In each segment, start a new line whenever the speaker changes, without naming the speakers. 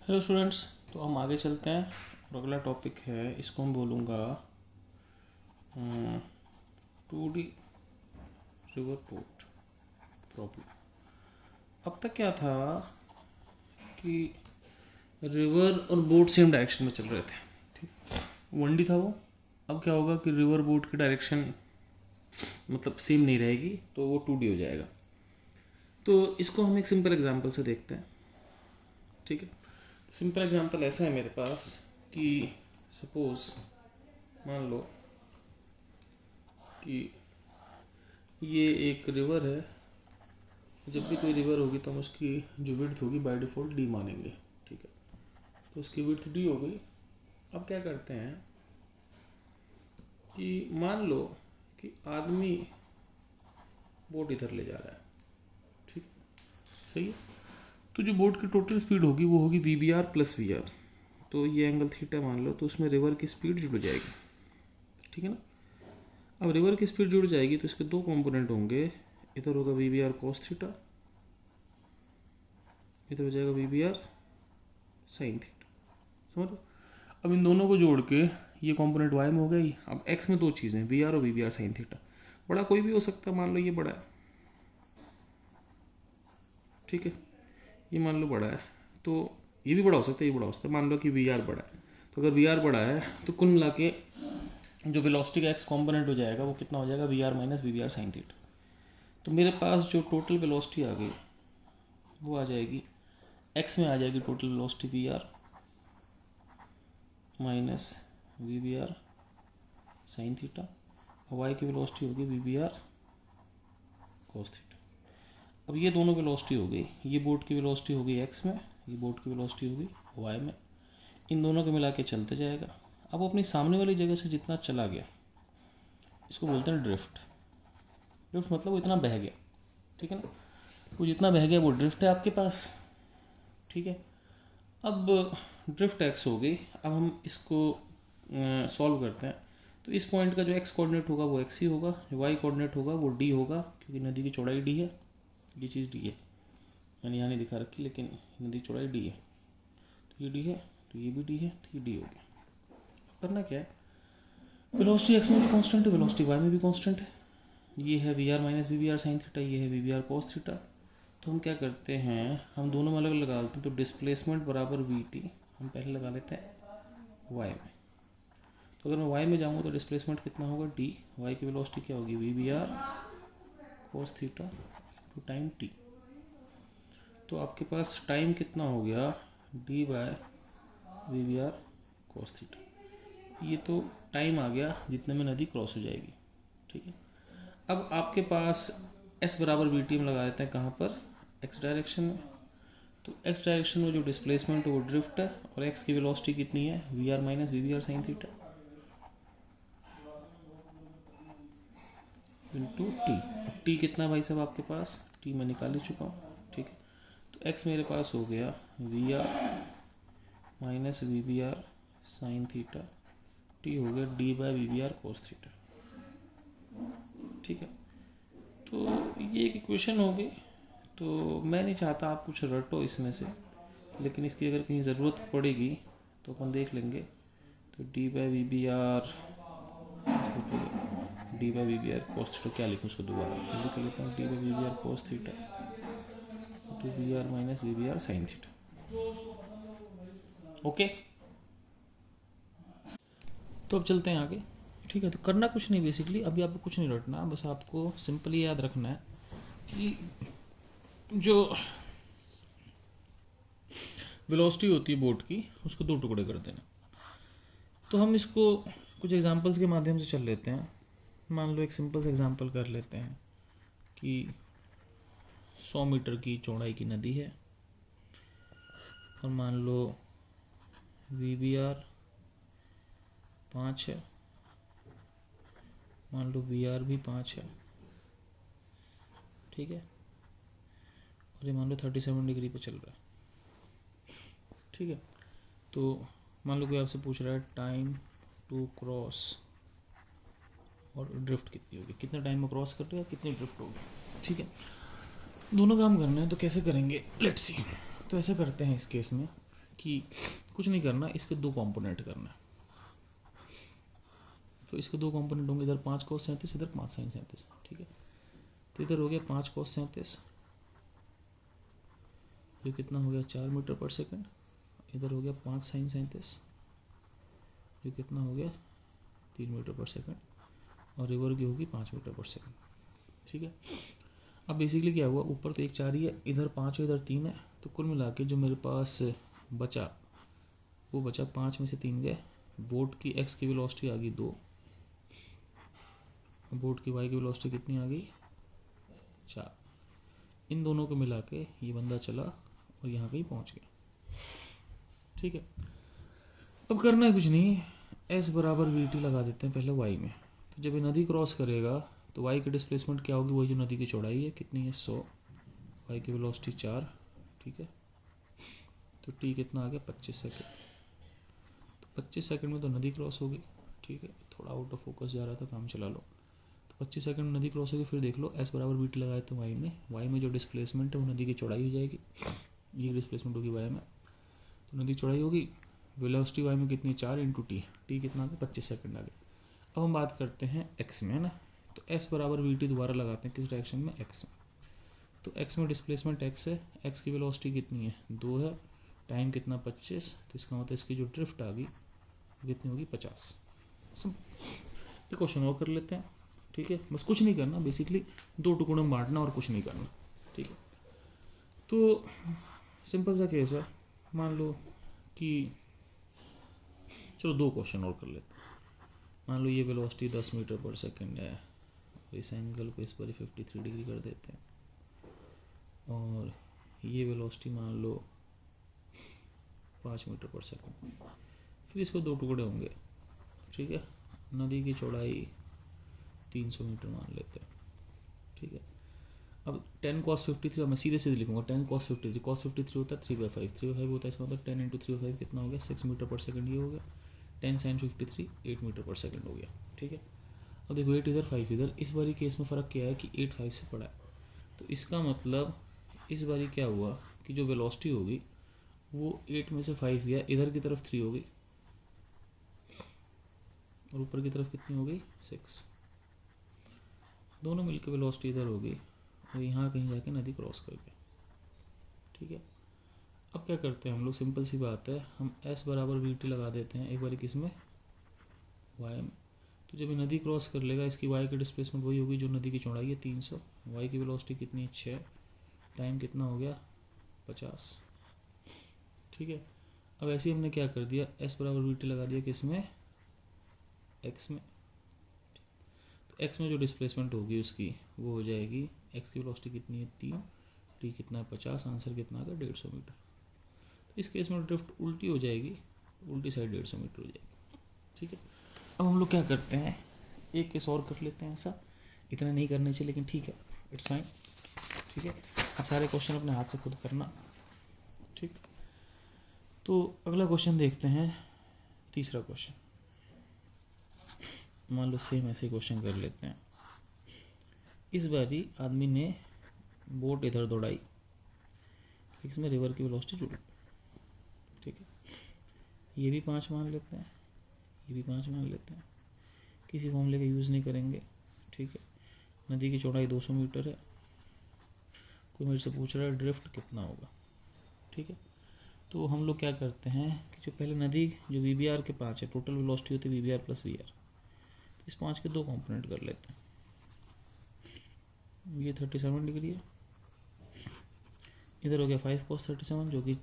Hello students. तो हम आगे चलते हैं और अगला टॉपिक है, इसको मैं बोलूँगा 2D रिवर बोट प्रॉब्लम। अब तक क्या था कि रिवर और बोट सेम डायरेक्शन में चल रहे थे, ठीक, 1D था वो। अब क्या होगा कि रिवर बोट की डायरेक्शन मतलब सेम नहीं रहेगी, तो वो 2D हो जाएगा। तो इसको हम एक सिंपल एग्जांपल से देखते हैं, ठीक है। सिंपल एग्जांपल ऐसा है मेरे पास कि सपोज मान लो कि ये एक रिवर है। जब भी कोई रिवर होगी तो हम उसकी जो विड्थ होगी बाय डिफ़ॉल्ट डी मानेंगे, ठीक है। तो उसकी विड्थ डी हो गई। अब क्या करते हैं कि मान लो कि आदमी बोट इधर ले जा रहा है, ठीक है, सही है। तो जो बोट की टोटल स्पीड होगी वो होगी v B are plus we are. तो ये एंगल थीटा मान लो, तो उसमें रिवर की स्पीड जुड़ जाएगी, ठीक है ना। अब रिवर की स्पीड जुड़ जाएगी तो इसके दो कंपोनेंट होंगे, इधर होगा v B r cos theta, इधर हो जाएगा v B are sine theta, समझ लो। अब इन दोनों को जोड़ के ये कंपोनेंट y में हो गया ही। अब x में दो चीज़ें वी आर और v B are sine theta. बड़ा कोई भी हो सकता है, मान लो ये बड़ा है, ठीक है, ये मान लो बड़ा है, तो ये भी बड़ा हो सकता है, ये बड़ा हो सकता है। मान लो कि वी आर बड़ा है, तो अगर वी आर बड़ा है तो कुल मिला के जो वेलोसिटी का x कॉम्पोनेंट हो जाएगा वो कितना हो जाएगा, v r minus we B are sine theta. तो मेरे पास जो टोटल वेलोसिटी आ गई वो आ जाएगी, x में आ जाएगी total velocity v r minus we B are sine theta, और वाई की वेलोसिटी होगी v B r cos theta. अब ये दोनों वेलोसिटी हो गई, ये बोट की वेलोसिटी हो गई एक्स में, ये बोट की वेलोसिटी हो गई वाई में। इन दोनों को मिला के चलते जाएगा। अब वो अपनी सामने वाली जगह से जितना चला गया इसको बोलते हैं ड्रिफ्ट। ड्रिफ्ट मतलब वो इतना बह गया, ठीक है ना। वो जितना बह गया वो ड्रिफ्ट है आपके पास, ठीक है। अब ड्रिफ्ट एक्स हो गई। अब हम इसको सॉल्व करते हैं। तो इस पॉइंट का जो एक्स कोऑर्डिनेट होगा वो एक्स ही होगा, जो वाई कोऑर्डिनेट होगा वो डी होगा, क्योंकि नदी की चौड़ाई डी है, ये चीज़ डी है। मैंने यहाँ नहीं दिखा रखी, लेकिन नदी की चौड़ाई डी है, तो ये डी है, तो ये भी डी है, तो ये डी हो गया। अब करना क्या है, वेलोसिटी एक्स में भी कांस्टेंट है, वेलोसिटी वाई में भी कांस्टेंट है। ये है we r minus we B are sine theta, ये है we B r cos theta. तो हम क्या करते हैं, हम दोनों में अलग लगा लेते हैं। तो डिस्प्लेसमेंट बराबर वी टी हम पहले लगा लेते हैं वाई में। तो अगर मैं वाई में जाऊँगा तो डिस्प्लेसमेंट कितना होगा, डी। वाई की वेलोसिटी क्या होगी, v B r cos theta to time t. तो आपके पास टाइम कितना हो गया, d by we B r cos theta. ये तो टाइम आ गया जितने में नदी क्रॉस हो जाएगी, ठीक है। अब आपके पास एस बराबर वी टी में लगा देते हैं, कहाँ पर, एक्स डायरेक्शन में। तो एक्स डायरेक्शन में जो डिस्प्लेसमेंट है वो ड्रिफ्ट है, और एक्स की वेलोसिटी कितनी है, we r minus we B are sine theta into t. T कितना भाई साहब आपके पास, टी मैं निकाल ही चुका हूँ, ठीक है। तो एक्स मेरे पास हो गया v r minus we B are sine theta, t हो गया d by we B r cos theta, ठीक है। तो ये एक इक्वेशन हो गई। तो मैं नहीं चाहता आप कुछ रटो इसमें से, लेकिन इसकी अगर कहीं ज़रूरत पड़ेगी तो अपन देख लेंगे। तो d by we B r, d by we B r cos theta, क्या लिखूँ उसको दोबारा लिख लेता हूँ, d by we B r cos theta to v r minus we B are sine theta, okay. तो अब चलते हैं आगे, ठीक है। तो करना कुछ नहीं, बेसिकली अभी आपको कुछ नहीं रटना, बस आपको सिंपली याद रखना है कि जो वेलोसिटी होती है बोट की उसको दो टुकड़े कर देना। तो हम इसको कुछ एग्जांपल्स के माध्यम से चल लेते हैं। मान लो एक सिंपल से एग्जांपल कर लेते हैं कि 100 मीटर की चौड़ाई की नदी है, और मान लो वी बी आर 5 है, मान लो वी आर भी 5 है, ठीक है। और ये मान लो 37 डिग्री पे चल रहा है, ठीक है। तो मान लो कोई आपसे पूछ रहा है टाइम टू क्रॉस और ड्रिफ्ट कितनी होगी, कितने टाइम में क्रॉस कर रहे हैं, कितनी ड्रिफ्ट होगी, ठीक है। दोनों काम करने हैं, तो कैसे करेंगे, लेट्स सी। तो ऐसा करते हैं इस केस में कि कुछ नहीं करना, इसके दो कंपोनेंट करना है। तो इसके दो कंपोनेंट होंगे, इधर 5 cos 37, इधर 5 sin 37, ठीक है। तो इधर हो गया 5 cos 37, जो कितना हो गया 4 मीटर पर सेकंड। इधर हो गया 5 sin 37, जो कितना हो गया 3 मीटर पर सेकंड, और रिवर की होगी 5 मीटर पर सेकंड, ठीक है। अब बेसिकली क्या हुआ, ऊपर तो एक 4 ही है, इधर 5 है, इधर 3 है, तो कुल मिला के जो मेरे पास बचा वो बचा 5 में से 3 गए। बोट की x की वेलोसिटी आ गई 2, बोट की y की वेलोसिटी कितनी आ गई 4। इन दोनों को मिला के ये बंदा चला और यहाँ कहीं पहुँच गया, ठीक है। अब करना है कुछ नहीं, s बराबर वी टी लगा देते हैं पहले y में। तो जब ये नदी क्रॉस करेगा तो y की डिस्प्लेसमेंट क्या होगी, वही जो नदी की चौड़ाई है, कितनी है 100, y की वेलोसिटी 4, ठीक है। तो t कितना आ गया 25 सेकेंड। तो 25 सेकेंड में तो नदी क्रॉस होगी, ठीक है। थोड़ा आउट ऑफ फोकस जा रहा था, काम चला लो। तो 25 सेकंड में नदी क्रॉस होगी, फिर देख लो s बराबर वी टी लगाए तो y में जो डिस्प्लेसमेंट है वो नदी की चौड़ाई हो जाएगी, ये डिस्प्लेसमेंट होगी y में, तो नदी चौड़ाई होगी। वेलोसिटी y में कितनी 4 इंटू टी, टी कितना आ गया 25 सेकंड आ गया। अब हम बात करते हैं x में, है ना। तो s बराबर वी टी दोबारा लगाते हैं किस डायरेक्शन में, x में। तो x में डिस्प्लेसमेंट x है, x की वेलोसिटी कितनी है 2 है, टाइम कितना 25, तो इसका मतलब इसकी जो ड्रिफ्ट आ गई वो कितनी होगी 50। ये क्वेश्चन और कर लेते हैं, ठीक है। बस कुछ नहीं करना, बेसिकली 2 टुकड़ों में बांटना और कुछ नहीं करना, ठीक है। तो सिंपल सा केस है, मान लो कि चलो 2 क्वेश्चन और कर लेते हैं। मान लो ये वेलोसिटी 10 मीटर पर सेकंड है, इस एंगल को इस पर 53 डिग्री कर देते हैं, और ये वेलोसिटी मान लो 5 मीटर पर सेकंड। फिर इसको 2 टुकड़े होंगे, ठीक है। नदी की चौड़ाई 300 मीटर मान लेते हैं, ठीक है। अब 10 cos 53, मैं सीधे सीधे लिखूंगा 10 cos 53, cos 53 होता है 3/5, 3/5 होता है, इसका मतलब 10 इंटू 3/5 कितना हो गया 6 मीटर पर सेकंड, ये हो गया। 10 sin 53 8 मीटर पर सेकंड हो गया, ठीक है। अब देखो 8 इधर 5 इधर, इस बारी केस में फ़र्क क्या है कि 8 5 से बड़ा है, तो इसका मतलब इस बारी क्या हुआ कि जो वेलोसिटी होगी वो 8 में से 5 गया, इधर की तरफ 3 हो गई और ऊपर की तरफ कितनी हो गई 6, दोनों मिलकर वेलोसिटी इधर हो गई और यहाँ कहीं जाके नदी क्रॉस कर गया, ठीक है। अब क्या करते हैं हम लोग, सिंपल सी बात है, हम s बराबर वी टी लगा देते हैं एक बार किस में y में। तो जब ये नदी क्रॉस कर लेगा, इसकी y की डिस्प्लेसमेंट वही होगी जो नदी की चौड़ाई है 300, y की वेलोसिटी कितनी है 6, टाइम कितना हो गया 50, ठीक है। अब ऐसे ही हमने क्या कर दिया, s बराबर वी टी लगा दिया किस में x में। तो x में जो डिस्प्लेसमेंट होगी उसकी वो हो जाएगी, x की वेलोसिटी कितनी है 3, t कितना है 50, आंसर कितना आ गया 150 मीटर। तो इस केस में ड्रिफ्ट उल्टी हो जाएगी, उल्टी साइड 150 मीटर हो जाएगी, ठीक है। अब हम लोग क्या करते हैं, एक केस और कर लेते हैं, ऐसा इतना नहीं करने चाहिए लेकिन ठीक है, इट्स फाइन, ठीक है। अब सारे क्वेश्चन अपने हाथ से खुद करना, ठीक। तो अगला क्वेश्चन देखते हैं, तीसरा क्वेश्चन। मान लो सेम ऐसे क्वेश्चन कर लेते हैं। इस बारी आदमी ने बोट इधर दौड़ाई, इसमें रिवर की वेलोसिटी जुड़ गई, ठीक है। ये भी 5 मान लेते हैं, ये भी 5 मान लेते हैं, किसी फॉर्मूले का यूज़ नहीं करेंगे, ठीक है। नदी की चौड़ाई 200 मीटर है, कोई मेरे से पूछ रहा है ड्रिफ्ट कितना होगा, ठीक है। तो हम लोग क्या करते हैं कि जो पहले नदी जो वी बी आर के 5 है, टोटल वेलोसिटी होती है we B are plus we r, इस 5 के 2 कंपोनेंट कर लेते हैं। ये 37 डिग्री है, इधर हो गया 5 cos 37 जो कि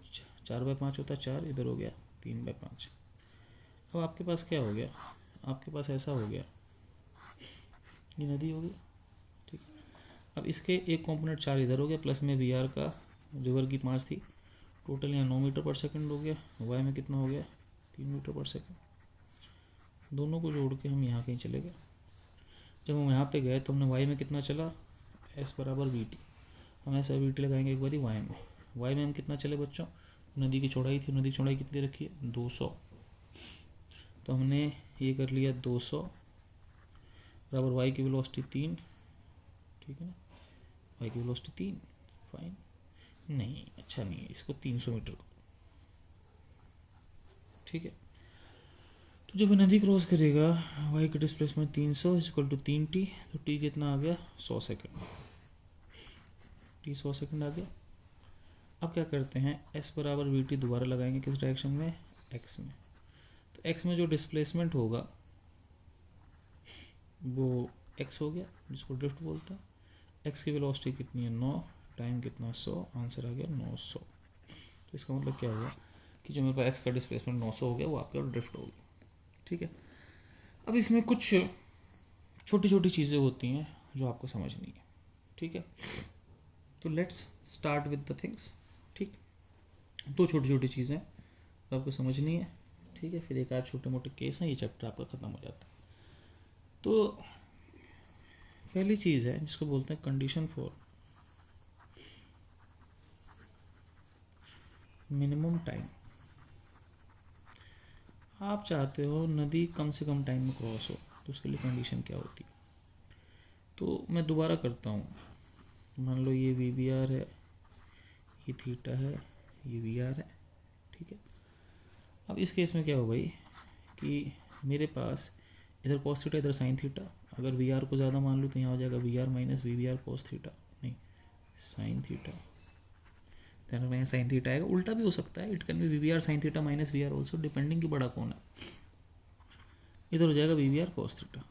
4/5 होता है 4, इधर हो गया 3/5। अब आपके पास क्या हो गया, आपके पास ऐसा हो गया, ये नदी हो गई, ठीक। अब इसके एक कंपोनेंट 4 इधर हो गया, प्लस में वी आर का रिवर की 5 थी, टोटल यहाँ 9 मीटर पर सेकंड हो गया, वाई में कितना हो गया 3 मीटर पर सेकंड। दोनों को जोड़ के हम यहाँ कहीं चले गए, जब हम यहाँ पे गए तो हमने वाई में कितना चला, एस बराबर वी टी, हम ऐसा वी टी लगाएंगे एक बार वाई में। वाई में हम कितना चले बच्चों, नदी की चौड़ाई थी, नदी की चौड़ाई कितनी रखी है 200, तो हमने ये कर लिया 200 बराबर वाई की वेलोसिटी 3, ठीक है ना, वाई की वेलोसिटी 3, फाइन। नहीं अच्छा नहीं है, इसको 300 मीटर को, ठीक है। तो जब नदी क्रॉस करेगा वाई का डिस्प्लेसमेंट 300 इक्वल टू 3t, तो t कितना आ गया 100 सेकेंड, t 100 सेकेंड आ गया। अब क्या करते हैं, s बराबर वी टी दोबारा लगाएंगे किस डायरेक्शन में, x में। तो x में जो डिस्प्लेसमेंट होगा वो x हो गया, जिसको ड्रिफ्ट बोलता है। x की वेलोसिटी कितनी है 9, टाइम कितना 100, आंसर आ गया 900। तो इसका मतलब क्या हुआ कि जो मेरे पास x का डिस्प्लेसमेंट 900 हो गया वो आपके ड्रिफ्ट होगी, ठीक है। अब इसमें कुछ छोटी छोटी चीज़ें होती हैं जो आपको समझनी है, ठीक है। तो let's start with the things, ठीक। दो छोटी छोटी चीज़ें तो आपको समझनी है, ठीक है। फिर एक आध छोटे मोटे केस हैं, ये चैप्टर आपका ख़त्म हो जाता है। तो पहली चीज़ है जिसको बोलते हैं कंडीशन फॉर मिनिमम टाइम। आप चाहते हो नदी कम से कम टाइम में क्रॉस हो, तो उसके लिए कंडीशन क्या होती है। तो मैं दोबारा करता हूँ, मान लो ये वी बी आर है, ये थीटा है, ये वी आर है, ठीक है। अब इस केस में क्या हो भाई कि मेरे पास इधर कॉस थीटा इधर साइन थीटा, अगर वी आर को ज़्यादा मान लूँ तो यहाँ हो जाएगा v r minus we r cos theta, नहीं साइन थीटा, ध्यान रखना यहाँ साइन थीटा आएगा। उल्टा भी हो सकता है, it can be v r sine theta minus we r also, depending कि बड़ा कौन है। इधर हो जाएगा वी आर कॉस थीटा।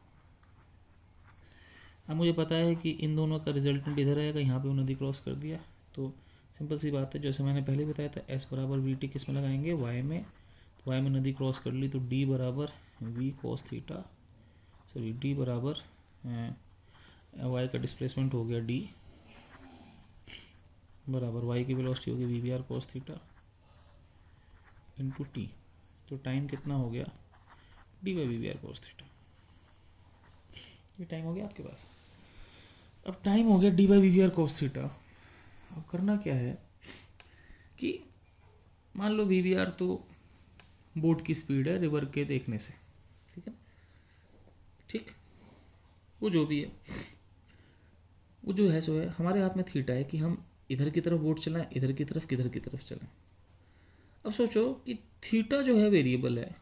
अब मुझे पता है कि इन दोनों का रिजल्टेंट इधर आएगा, यहाँ पे वो नदी क्रॉस कर दिया। तो सिंपल सी बात है, जैसे मैंने पहले बताया था, एस बराबर वी टी किस में लगाएंगे, वाई में। तो वाई में नदी क्रॉस कर ली तो डी बराबर v cos theta, sorry d बराबर वाई का डिस्प्लेसमेंट हो गया डी बराबर वाई की वेलोसिटी होगी v B r cos theta into t. तो टाइम कितना हो गया, d by we B r cos theta. ये टाइम हो गया आपके पास। अब टाइम हो गया d by we B r cos theta. अब करना क्या है कि मान लो वी बी आर तो बोट की स्पीड है रिवर के देखने से, ठीक है ना, ठीक। वो जो भी है, वो जो है सो है, हमारे हाथ में थीटा है कि हम इधर की तरफ बोट चलाएं, इधर की तरफ किधर की तरफ चलाएं। अब सोचो कि थीटा जो है वेरिएबल है,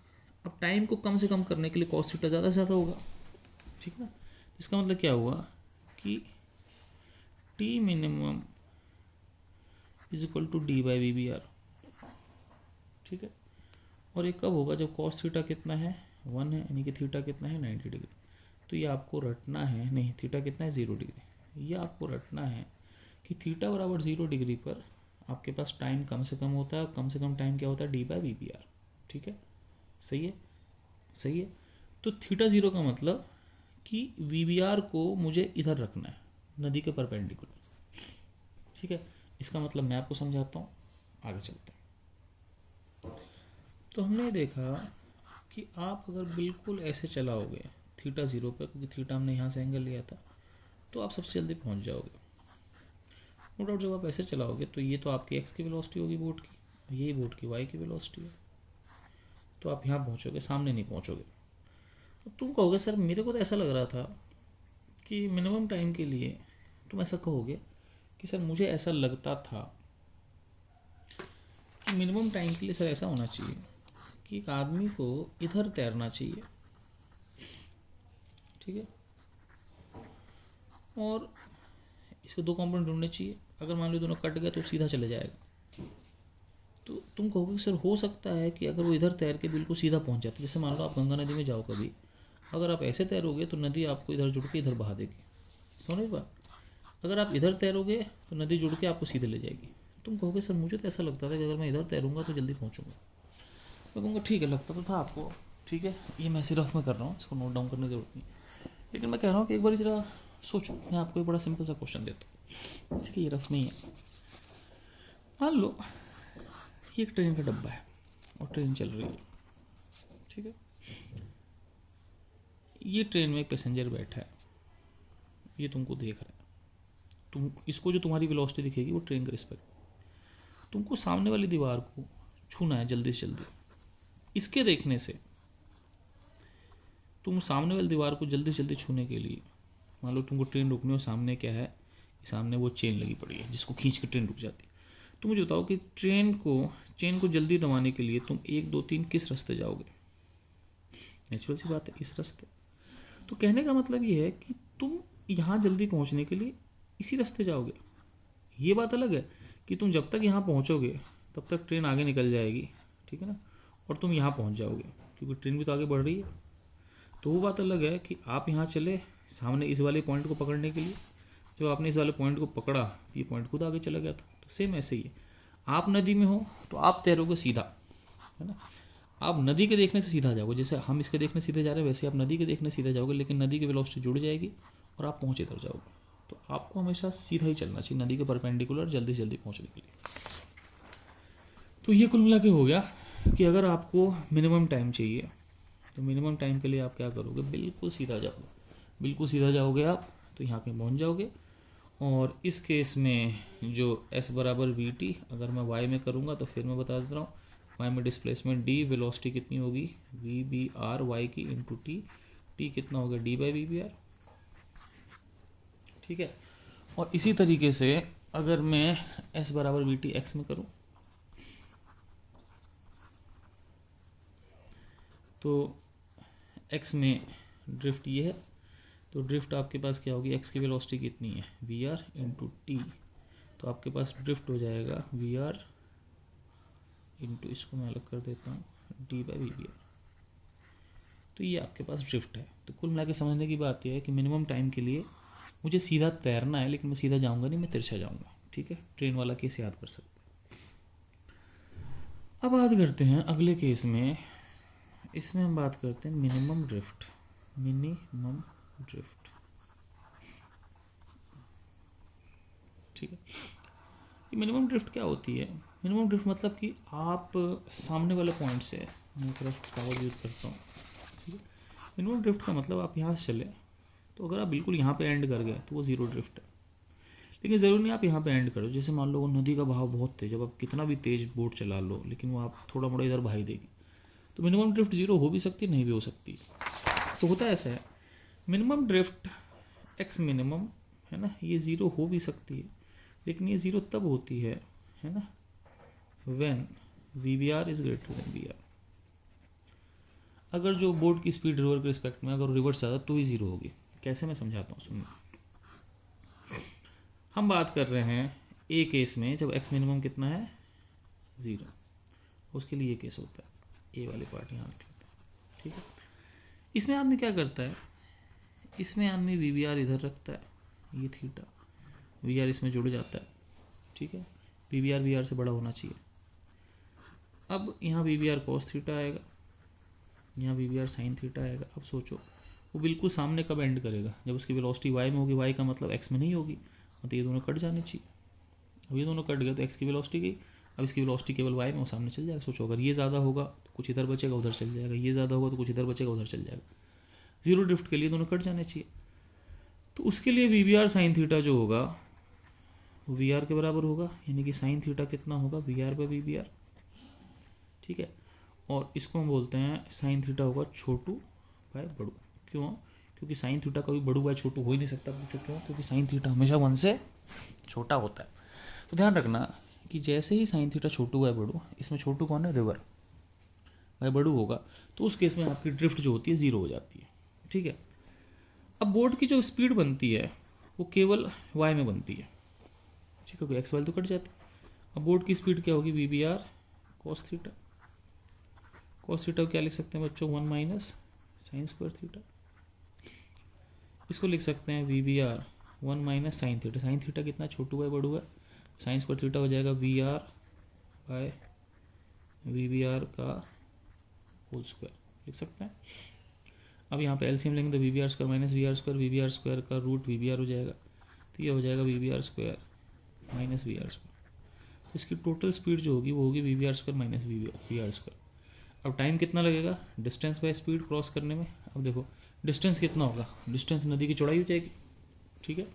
अब टाइम को कम से कम करने के लिए कॉस थीटा ज़्यादा से ज़्यादा होगा, ठीक है ना। इसका मतलब क्या हुआ कि t minimum is equal to d by we B r, ठीक है। और ये कब होगा, जब कॉस थीटा कितना है 1 है, यानी कि थीटा कितना है 90 डिग्री। तो ये आपको रटना है, नहीं थीटा कितना है 0 डिग्री, ये आपको रटना है कि थीटा बराबर 0 डिग्री पर आपके पास टाइम कम से कम होता है, कम से कम टाइम क्या होता है d by we B r, ठीक है। सही है, सही है। तो थीटा 0 का मतलब कि वी बी आर को मुझे इधर रखना है, नदी के परपेंडिकुलर, ठीक है। इसका मतलब मैं आपको समझाता हूँ, आगे चलते हैं। तो हमने देखा कि आप अगर बिल्कुल ऐसे चलाओगे थीटा 0 पर, क्योंकि थीटा हमने यहाँ से एंगल लिया था, तो आप सबसे जल्दी पहुँच जाओगे। नो डाउट जब आप ऐसे चलाओगे तो ये तो आपकी एक्स की वेलोसिटी होगी बोट की, यही बोट की वाई की वेलोसिटी है, तो आप यहाँ पहुँचोगे, सामने नहीं पहुँचोगे। तो तुम कहोगे सर मेरे को तो ऐसा लग रहा था कि मिनिमम टाइम के लिए, तुम ऐसा कहोगे कि सर मुझे ऐसा लगता था कि मिनिमम टाइम के लिए सर ऐसा होना चाहिए कि एक आदमी को इधर तैरना चाहिए, ठीक है, और इसके दो कंपोनेंट ढूंढने चाहिए। अगर मान लो दोनों कट गए तो सीधा चले जाएगा। तो तुम कहोगे सर हो सकता है कि अगर वो इधर तैर के बिल्कुल सीधा पहुंच जाता, जैसे मान लो आप गंगा नदी में जाओ कभी, अगर आप ऐसे तैरोगे तो नदी आपको इधर जुड़ के इधर बहा देगी, समझ बात। अगर आप इधर तैरोगे तो नदी जुड़ के आपको सीधे ले जाएगी। तुम कहोगे सर मुझे तो ऐसा लगता था कि अगर मैं इधर तैरूंगा तो जल्दी पहुंचूंगा। मैं कहूँगा ठीक है, लगता तो था आपको, ठीक है, ये मैं सिर्फ में कर रहा हूँ, इसको नोट डाउन करने की जरूरत नहीं। लेकिन मैं कह रहा हूँ कि एक बार जरा सोचो, मैं आपको एक बड़ा सिंपल सा क्वेश्चन देता हूँ, ठीक है, ये रफ में ही है। मान लो ये एक ट्रेन का डब्बा है और ट्रेन चल रही है, ठीक है। ये ट्रेन में एक पैसेंजर बैठा है, ये तुमको देख रहा है, तुम इसको जो तुम्हारी वेलोसिटी दिखेगी वो ट्रेन का रिस्पेक्ट, तुमको सामने वाली दीवार को छूना है जल्दी से जल्दी। इसके देखने से तुम सामने वाली दीवार को जल्दी से जल्दी छूने के लिए, मान लो तुमको ट्रेन रुकनी हो, सामने क्या है, सामने वो चेन लगी पड़ी है जिसको खींच के ट्रेन रुक जाती है। तो मुझे बताओ कि चेन को जल्दी दबाने के लिए तुम 1 2 3 किस रास्ते जाओगे? नेचुरल सी बात है, इस रास्ते। तो कहने का मतलब ये है कि तुम यहाँ जल्दी पहुँचने के लिए इसी रास्ते जाओगे। ये बात अलग है कि तुम जब तक यहाँ पहुँचोगे तब तक ट्रेन आगे निकल जाएगी, ठीक है ना, और तुम यहाँ पहुँच जाओगे क्योंकि ट्रेन भी तो आगे बढ़ रही है। तो वो बात अलग है कि आप यहाँ चले सामने इस वाले पॉइंट को पकड़ने के लिए, जब आपने इस वाले पॉइंट को पकड़ा तो ये पॉइंट खुद आगे चला गया था। तो सेम ऐसे ही है, आप नदी में हो तो आप तैरोगे सीधा, है ना, आप नदी के देखने से सीधा जाओगे। जैसे हम इसके देखने सीधे जा रहे हैं वैसे आप नदी के देखने सीधे जाओगे, लेकिन नदी की वेलोसिटी जुड़ जाएगी और आप पहुँचे इधर जाओगे। तो आपको हमेशा सीधा ही चलना चाहिए नदी के परपेंडिकुलर, जल्दी से जल्दी पहुँचने के लिए। तो ये कुल मिला के हो गया कि अगर आपको मिनिमम टाइम चाहिए तो मिनिमम टाइम के लिए आप क्या करोगे, बिल्कुल सीधा जाओगे, बिल्कुल सीधा जाओगे आप तो यहाँ पे पहुँच जाओगे। और इस केस में जो s बराबर वी टी अगर मैं y में करूँगा तो फिर मैं बता देता हूँ, y में डिस्प्लेसमेंट d, वेलोसिटी कितनी होगी वी बी आर y की इंटू टी कितना होगा d by we B r, ठीक है। और इसी तरीके से अगर मैं s बराबर वी टी x में करूँ तो x में ड्रिफ्ट ये है, तो ड्रिफ्ट आपके पास क्या होगी, x की वेलोसिटी कितनी है वी आर इंटू टी, तो आपके पास ड्रिफ्ट हो जाएगा वी आर इंटू, इसको मैं अलग कर देता हूँ, d by we B r. तो ये आपके पास ड्रिफ्ट है। तो कुल मिला के समझने की बात यह है कि मिनिमम टाइम के लिए मुझे सीधा तैरना है, लेकिन मैं सीधा जाऊँगा नहीं, मैं तिरछा जाऊँगा, ठीक है। ट्रेन वाला केस याद कर सकते हैं। अब बात करते हैं अगले केस में, इसमें हम बात करते हैं मिनिमम ड्रिफ्ट, मिनिमम ड्रिफ्ट, ठीक है। ये मिनिमम ड्रिफ्ट क्या होती है? मिनिमम ड्रिफ्ट मतलब कि आप सामने वाले पॉइंट से, मैं तरफ कागज यूज करता हूँ, ठीक है। मिनिमम ड्रिफ्ट का मतलब आप यहाँ से चले तो अगर आप बिल्कुल यहाँ पे एंड कर गए तो वो ज़ीरो ड्रिफ्ट है, लेकिन ज़रूरी नहीं आप यहाँ पे एंड करो। जैसे मान लो नदी का बहाव बहुत तेज, जब आप कितना भी तेज बोट चला लो लेकिन वो आप थोड़ा मोड़ा इधर बहाई देगी, तो मिनिमम ड्रिफ्ट जीरो हो भी सकती है, नहीं भी हो सकती। तो होता ऐसा है, मिनिमम ड्रिफ्ट एक्स मिनिमम, है ना, ये ज़ीरो हो भी सकती है, लेकिन ये ज़ीरो तब होती है ना, when v B r is greater than v r. अगर जो बोट की स्पीड रिवर के रिस्पेक्ट में अगर रिवर्स ज़्यादा तो ही ज़ीरो होगी। कैसे, मैं समझाता हूँ, सुनिए। हम बात कर रहे हैं ए केस में जब एक्स मिनिमम कितना है ज़ीरो, उसके लिए ये केस होता है, ए वाले पार्ट यहाँ लिख लेते हैं, ठीक है। इसमें आदमी क्या करता है, इसमें आदमी वी बी आर इधर रखता है, ये थीटा, वी आर इसमें जुड़ जाता है, ठीक है। वी आर से बड़ा होना चाहिए। अब यहाँ v B r cos theta आएगा, यहाँ v B are sine theta आएगा। अब सोचो वो बिल्कुल सामने कब एंड करेगा, जब उसकी वेलोसिटी वाई में होगी, वाई का मतलब एक्स में नहीं होगी, मतलब ये दोनों कट जाने चाहिए। अब ये दोनों कट गए तो एक्स की वेलोसिटी गई, अब इसकी वेलोसिटी केवल वाई में, वो सामने चल जाएगा। सोचो अगर ये ज़्यादा होगा तो कुछ इधर बचेगा, उधर चल जाएगा, ये ज़्यादा होगा तो कुछ इधर बचेगा, उधर चल जाएगा। जीरो ड्रिफ्ट के लिए दोनों कट जाने चाहिए। तो उसके लिए v B are sine theta जो होगा वो वी आर के बराबर होगा, यानी कि साइन थीटा कितना होगा v are by we B r, ठीक है। और इसको हम बोलते हैं साइन थीटा होगा छोटू बाय बड़ू। क्यों? क्योंकि साइन थीटा कभी बड़ू बाय छोटू हो ही नहीं सकता। पूछो क्यों? क्योंकि साइन थीटा हमेशा 1 से छोटा होता है। तो ध्यान रखना कि जैसे ही साइन थीटा छोटू बाय बड़ू, इसमें छोटू कौन है, रिवर, बाय बड़ू होगा, तो उस केस में आपकी ड्रिफ्ट जो होती है ज़ीरो हो जाती है, ठीक है। अब बोट की जो स्पीड बनती है वो केवल वाई में बनती है, ठीक है, क्योंकि एक्स वाली तो कट जाती है। अब बोट की स्पीड क्या होगी, v B r cos theta. Cos theta क्या लिख सकते हैं बच्चों, 1 माइनस साइन स्क्वायर थीटा। इसको लिख सकते हैं v B r 1 minus sine theta. Sine theta कितना, छोटू बाय बड़ू है, साइन स्क्वायर थीटा हो जाएगा v are by we B r का होल स्क्वायर, लिख सकते हैं। अब यहाँ पे एलसीएम लेंगे तो we B are square minus we are square का रूट वी बी आर हो जाएगा, तो ये हो जाएगा v B are square minus we are square. तो इसकी टोटल स्पीड जो होगी वो होगी v B are square minus we are square. अब टाइम कितना लगेगा डिस्टेंस बाय स्पीड क्रॉस करने में। अब देखो डिस्टेंस कितना होगा, डिस्टेंस नदी की चौड़ाई हो जाएगी, ठीक है।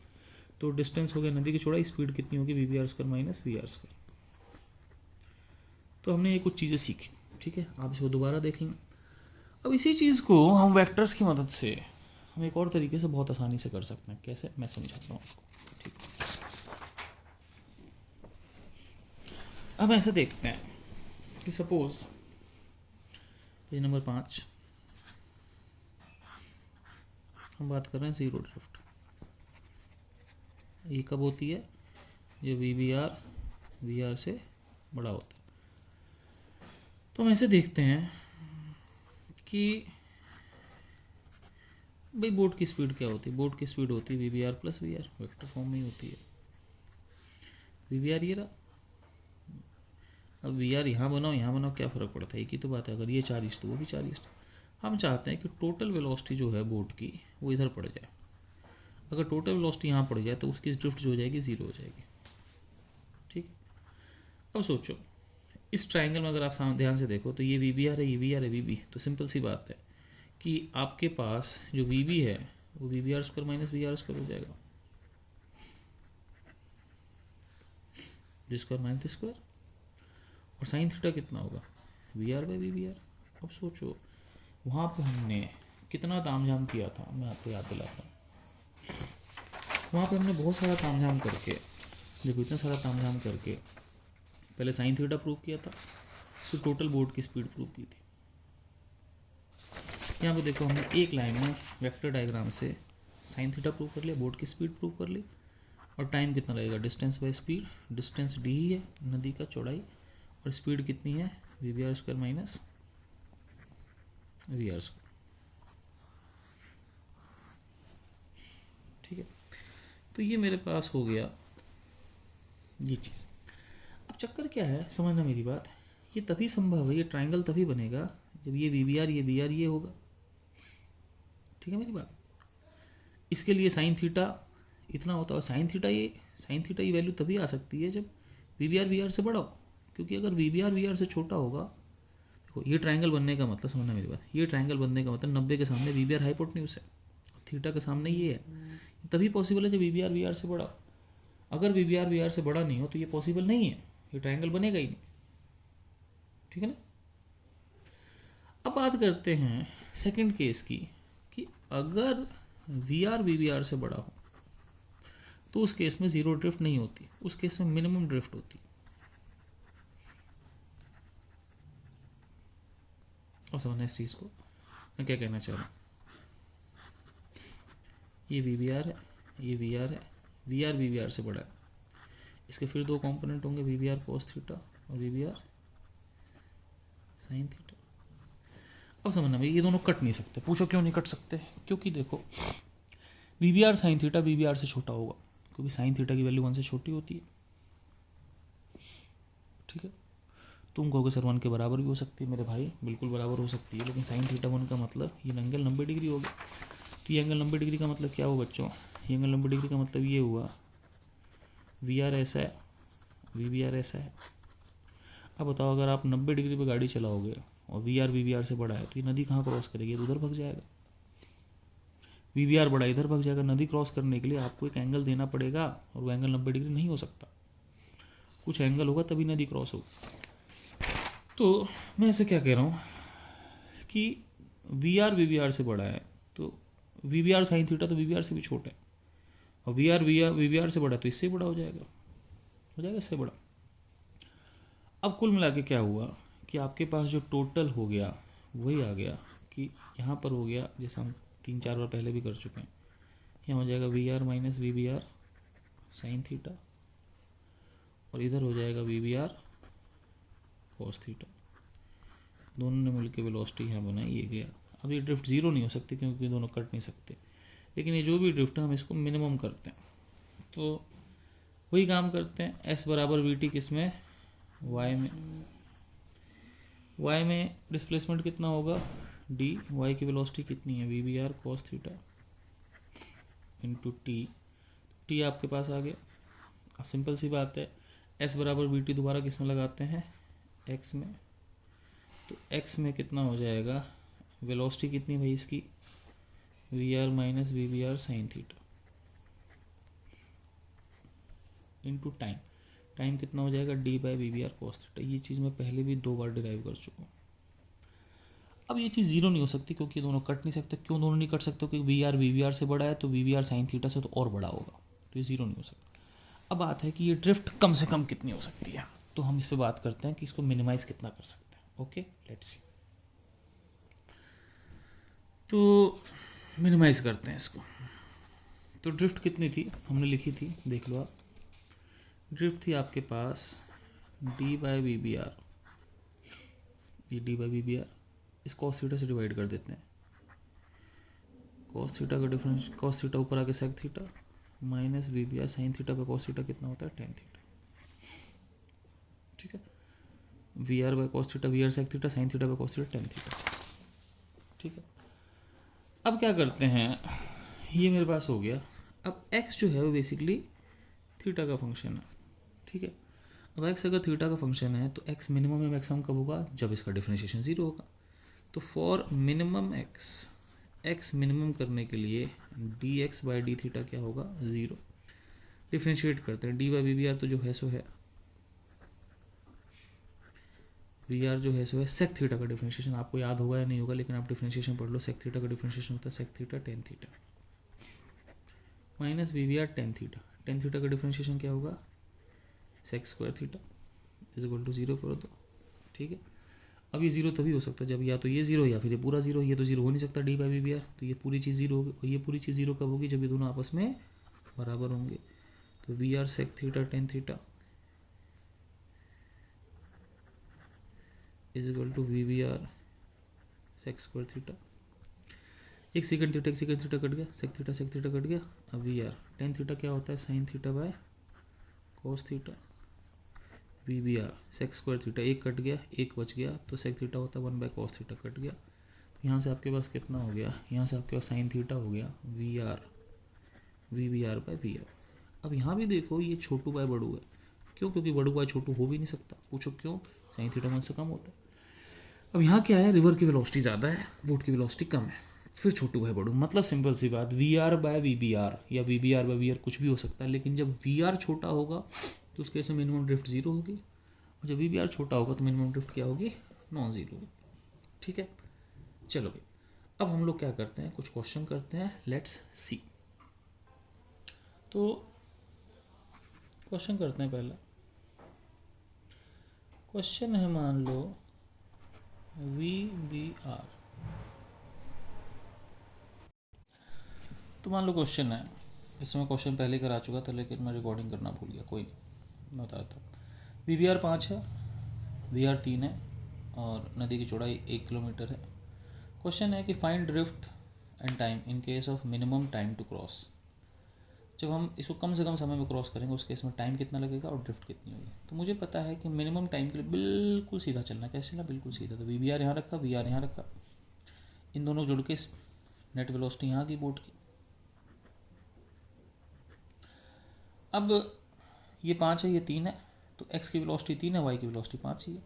तो डिस्टेंस हो गया नदी की चौड़ाई, स्पीड कितनी होगी v B are square minus we are square. तो हमने ये कुछ चीज़ें सीखी, ठीक है, आप इसको दोबारा देख लेना। अब इसी चीज़ को हम वेक्टर्स की मदद से हम एक और तरीके से बहुत आसानी से कर सकते हैं। कैसे, मैं समझाता हूँ आपको, ठीक है। अब ऐसे देखते हैं कि सपोज पेज नंबर 5 हम बात कर रहे हैं ज़ीरो ड्रिफ्ट। ये कब होती है? जब वी आर से बड़ा होता है। तो हम ऐसे देखते हैं कि भाई बोट की स्पीड क्या होती है? बोट की स्पीड होती है we r plus we r, vector form में ही होती है। वी आर ये रहा। अब वी आर यहाँ बनाओ यहाँ बनाओ क्या फ़र्क पड़ता है? एक ही तो बात है। अगर ये 40 तो वो भी 40। हम चाहते हैं कि टोटल वेलोसिटी जो है बोट की वो इधर पड़ जाए। अगर टोटल वेलोसिटी यहाँ पड़ जाए तो उसकी ड्रिफ्ट जो हो जाएगी ज़ीरो हो जाएगी। ठीक है। अब सोचो इस ट्राइंगल में अगर आप सामने ध्यान से देखो तो ये वी बी आर है, ये वी आर है, वी बी। तो सिंपल सी बात है कि आपके पास जो वी बी है वो v B are square minus we are square हो जाएगा, जी स्क्वायर माइनस दी स्क्वायर। और साइन थीटा कितना होगा? V are by we B r. अब सोचो वहाँ पे हमने कितना तामझाम किया था, मैं आपको याद दिलाता हूँ। वहाँ पे हमने बहुत सारा तामझाम करके, देखो इतना सारा तामझाम करके पहले साइन थीटा प्रूव किया था, फिर टोटल बोर्ड की स्पीड प्रूव की थी। यहाँ पे देखो हमने एक लाइन में वेक्टर डायग्राम से साइन थीटा प्रूव कर लिया, बोर्ड की स्पीड प्रूव कर ली, और टाइम कितना लगेगा? Distance by speed. Distance D ही है नदी का चौड़ाई, और स्पीड कितनी है? We B are square minus we are square. ठीक है। तो ये मेरे पास हो गया ये चीज़। अब चक्कर क्या है, समझना मेरी बात, ये तभी संभव है, ये ट्राइंगल तभी बनेगा जब ये वी बी आर, ये वी आर, ये होगा। ठीक है मेरी बात। इसके लिए साइन थीटा इतना होता है, और साइन थीटा की वैल्यू तभी आ सकती है जब वी आर से बड़ा हो। क्योंकि अगर वी आर से छोटा होगा, देखो ये ट्राइंगल बनने का मतलब, समझना मेरी बात, ये ट्राइंगल बनने का मतलब 90 के सामने वी आर हाइपोटेन्यूज है, थीटा के सामने ये है। तभी पॉसिबल है जब वी आर से बड़ा हो। अगर वी आर से बड़ा नहीं हो तो ये पॉसिबल नहीं है, ये ट्राइंगल बनेगा ही नहीं। ठीक है ना। अब बात करते हैं सेकंड केस की, कि अगर वी आर से बड़ा हो तो उस केस में ज़ीरो ड्रिफ्ट नहीं होती, उस केस में मिनिमम ड्रिफ्ट होती। और समझना इस चीज़ को मैं क्या कहना चाह रहा हूँ। ये वी आर है, ये वी आर है, वी आर से बड़ा है। इसके फिर दो कंपोनेंट होंगे, वी आर कॉस थीटा और वी आर साइन थीटा। अब समझना भाई, ये दोनों कट नहीं सकते। पूछो क्यों नहीं कट सकते? क्योंकि देखो v r sine theta we r से छोटा होगा, क्योंकि साइन थीटा की वैल्यू 1 से छोटी होती है। ठीक है। तुम कहोगे सर 1 के बराबर भी हो सकती है। मेरे भाई बिल्कुल बराबर हो सकती है, लेकिन साइन थीटा 1 का मतलब ये एंगल 90 डिग्री हो गया। तो ये एंगल 90 डिग्री का मतलब क्या हुआ बच्चों? ये एंगल 90 डिग्री का मतलब ये हुआ वी आर ऐसा है, वी आर ऐसा है। अब बताओ अगर आप 90 डिग्री पे गाड़ी चलाओगे और वी आर से बड़ा है तो ये नदी कहाँ क्रॉस करेगी? तो उधर भग जाएगा। वी आर बड़ा इधर भग जाएगा। नदी क्रॉस करने के लिए आपको एक एंगल देना पड़ेगा, और वो एंगल 90 डिग्री नहीं हो सकता, कुछ एंगल होगा तभी नदी क्रॉस होगी। तो मैं ऐसे क्या कह रहा हूँ कि वी आर से बड़ा है, तो वी आर साइन थीटा तो वी आर से भी छोटा है, और वी आर से बड़ा तो इससे बड़ा हो जाएगा इससे बड़ा। अब कुल मिला के क्या हुआ कि आपके पास जो टोटल हो गया वही आ गया कि यहाँ पर हो गया, जैसे हम 3-4 बार पहले भी कर चुके हैं, यहाँ हो जाएगा v r minus we r sine theta, और इधर हो जाएगा वी आर कॉस थीटा। दोनों ने मिलकर वेलोसिटी यहाँ बनाई, ये गया। अब ये ड्रिफ्ट ज़ीरो नहीं हो सकती क्योंकि दोनों कट नहीं सकते, लेकिन ये जो भी ड्रिफ्ट है हम इसको मिनिमम करते हैं। तो वही काम करते हैं, एस बराबर वी टी किस में? वाई में डिस्प्लेसमेंट कितना होगा? डी। वाई की वेलोसिटी कितनी है? We r cos theta into t आपके पास आ गया। अब सिंपल सी बात है, एस बराबर वी टी दोबारा किस में लगाते हैं? एक्स में। तो एक्स में कितना हो जाएगा? वेलोसिटी कितनी भाई इसकी? V r minus we r sine theta into time कितना हो जाएगा? D by v r cos theta. ये चीज़ मैं पहले भी 2 बार डिराइव कर चुका हूँ। अब ये चीज़ ज़ीरो नहीं हो सकती क्योंकि दोनों कट नहीं सकते। क्यों दोनों नहीं कट सकते? क्योंकि वी आर से बड़ा है, तो वी आर साइन थीटा से तो और बड़ा होगा, तो ये ज़ीरो नहीं हो सकता। अब बात है कि ये ड्रिफ्ट कम से कम कितनी हो सकती है। तो हम इस पे बात करते हैं कि इसको मिनिमाइज कितना कर सकते हैं। Okay, let's see. तो मिनिमाइज करते हैं इसको। तो ड्रिफ्ट कितनी थी हमने लिखी थी, देख लो आप। ड्रिफ्ट थी आपके पास D by we B R, ये D by we B R इस कॉस थीटा से डिवाइड कर देते हैं। कॉस थीटा का डिफरेंस, कॉस थीटा ऊपर आके sec theta minus we B are sine theta पे कॉस थीटा कितना होता है, टेन थीटा। ठीक है, we are by cos theta, we are sec theta, sine theta by cos theta, tan theta. ठीक है, अब क्या करते हैं, ये मेरे पास हो गया। अब x जो है वो बेसिकली थीटा का फंक्शन है। ठीक है, अब x अगर थीटा का फंक्शन है तो x मिनिमम या मैक्सिमम कब होगा, जब इसका डिफरेंशिएशन जीरो होगा। तो फॉर मिनिमम x मिनिमम करने के लिए d x by d theta क्या होगा, ज़ीरो। डिफ्रेंशिएट करते हैं, d by we B r तो जो है सो है, वी आर जो है सो है सेक थीटा का डिफरेंशिएशन। आपको याद होगा या नहीं होगा, लेकिन आप डिफरेंशिएशन पढ़ लो। सेक थीटा का डिफरेंशिएशन होता है sec theta tan theta minus we B r tan theta. Tan theta का डिफरेंशिएशन क्या होगा, sec square theta is equal to zero करो तो। ठीक है, अब ये जीरो तभी हो सकता है जब या तो ये जीरो या फिर ये पूरा जीरो। ये तो जीरो हो नहीं सकता d by we B r, तो ये पूरी चीज़ जीरो होगी। और ये पूरी चीज़ जीरो कब होगी, जब ये दोनों आपस में बराबर होंगे। तो v are sec theta tan theta is equal to v B r sec square theta. एक सेकंड थीटा कट गया, सेक थीटा कट गया। अब वी आर टेन थीटा क्या होता है, sine theta by cos theta. V B r sec square theta, एक cut गया एक बच गया, तो सेक थीटा होता है one by cos theta, cut गया। तो यहाँ से आपके पास कितना हो गया, यहाँ से आपके पास साइन थीटा हो गया v r v B are by we r. अब यहाँ भी देखो ये छोटू बाय बड़ू है, क्यों, क्योंकि बड़ू बाय छोटू हो भी नहीं सकता। पूछो क्यों, साइन थीटा वन से कम होता है। अब यहाँ क्या है, रिवर की वेलोसिटी ज़्यादा है, बोट की वेलोसिटी कम है, फिर छोटू बाय बड़ू। मतलब सिंपल सी बात, V are by we B R या V B are by we R कुछ भी हो सकता है, लेकिन जब वी आर छोटा होगा तो उसके से मिनिमम ड्रिफ्ट जीरो होगी, और जब वी बी आर छोटा होगा तो मिनिमम ड्रिफ्ट क्या होगी, नॉन जीरो होगी। ठीक है, चलो भाई, अब हम लोग क्या करते हैं, कुछ क्वेश्चन करते हैं, लेट्स सी। तो क्वेश्चन करते हैं, पहला क्वेश्चन है, मान लो वी बी आर। तो मान लो क्वेश्चन है, इसमें क्वेश्चन पहले करा चुका था लेकिन मैं रिकॉर्डिंग करना भूल गया, कोई नहीं, मैं बताता हूँ। वी बी आर 5 है, वी आर 3 है, और नदी की चौड़ाई 1 किलोमीटर है। क्वेश्चन है कि find drift and time in case of minimum time to cross. जब हम इसको कम से कम समय में क्रॉस करेंगे उस केस में टाइम कितना लगेगा और ड्रिफ्ट कितनी होगी। तो मुझे पता है कि मिनिमम टाइम के लिए बिल्कुल सीधा चलना, कैसे चलना, बिल्कुल सीधा। तो वी बी आर यहाँ रखा, वी आर यहाँ रखा, इन दोनों जुड़ के नेट वेलोसिटी यहाँ की बोट की। अब ये 5 है, ये 3 है, तो x की वेलोसिटी 3 है, y की वेलोसिटी 5 ही है।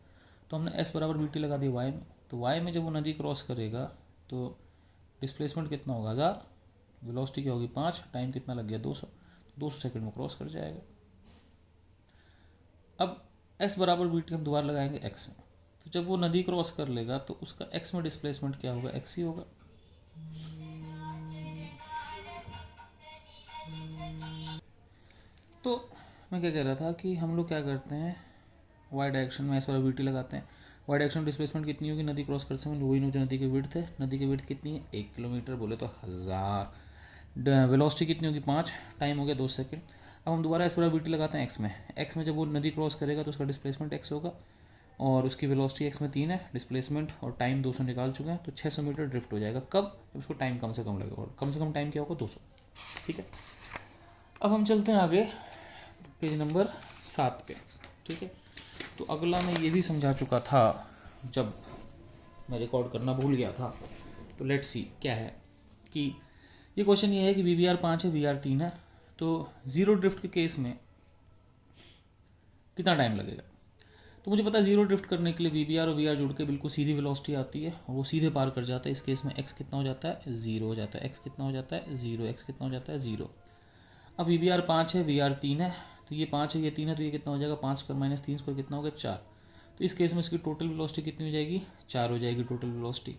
तो हमने s बराबर बी टी लगा दिया y में। तो y में जब वो नदी क्रॉस करेगा तो डिस्प्लेसमेंट कितना होगा, 1000, वेलोसिटी क्या होगी 5, टाइम कितना लग गया 200, 200 सेकंड में क्रॉस कर जाएगा। अब s बराबर बी टी हम दोबारा लगाएंगे x में। तो जब वो नदी क्रॉस कर लेगा तो उसका x में डिस्प्लेसमेंट क्या होगा, x ही होगा। तो मैं क्या कह रहा था कि हम लोग क्या करते हैं, वाई डायरेक्शन में एस वाला वी टी लगाते हैं। वाई डायरेक्शन डिस्प्लेसमेंट कितनी होगी, नदी क्रॉस करते समय, वही जो नदी की विड्थ है, नदी की विड्थ कितनी है 1 किलोमीटर, बोले तो 1000। वेलोसिटी कितनी होगी 5, टाइम हो गया 2 सेकंड। अब हम दोबारा एस वाला वी टी लगाते हैं एक्स में। एक्स में जब वो नदी क्रॉस करेगा तो उसका डिस्प्लेसमेंट एक्स होगा, और उसकी वेलोसिटी एक्स में 3 है, डिस्प्लेसमेंट और टाइम 200 निकाल चुके हैं, तो 600 मीटर ड्रिफ्ट हो जाएगा। कब, जब उसको टाइम कम से कम लगेगा, और कम से कम टाइम क्या होगा 200। ठीक है, अब हम चलते हैं आगे पेज नंबर 7 पे। ठीक है, तो अगला मैं ये भी समझा चुका था जब मैं रिकॉर्ड करना भूल गया था। तो लेट्स सी क्या है कि ये क्वेश्चन ये है कि वी बी आर 5 है, वी आर 3 है, तो जीरो ड्रिफ्ट के केस में कितना टाइम लगेगा। तो मुझे पता है जीरो ड्रिफ्ट करने के लिए वी बी आर और वी आर जुड़ के बिल्कुल सीधी वेलोसिटी आती है, और वो सीधे पार कर जाता है। इस केस में एक्स कितना हो जाता है, जीरो हो जाता है। एक्स कितना हो जाता है, जीरो। एक्स कितना हो जाता है, जीरो। अब वी बी आर 5 है, वी आर 3 है, तो ये 5 है, ये 3 है, तो ये कितना हो जाएगा, 5 स्क्वायर माइनस 3 स्क्वायर कितना हो गया, 4। तो इस केस में इसकी टोटल वेलोसिटी कितनी हो जाएगी, 4 हो जाएगी टोटल वेलोसिटी।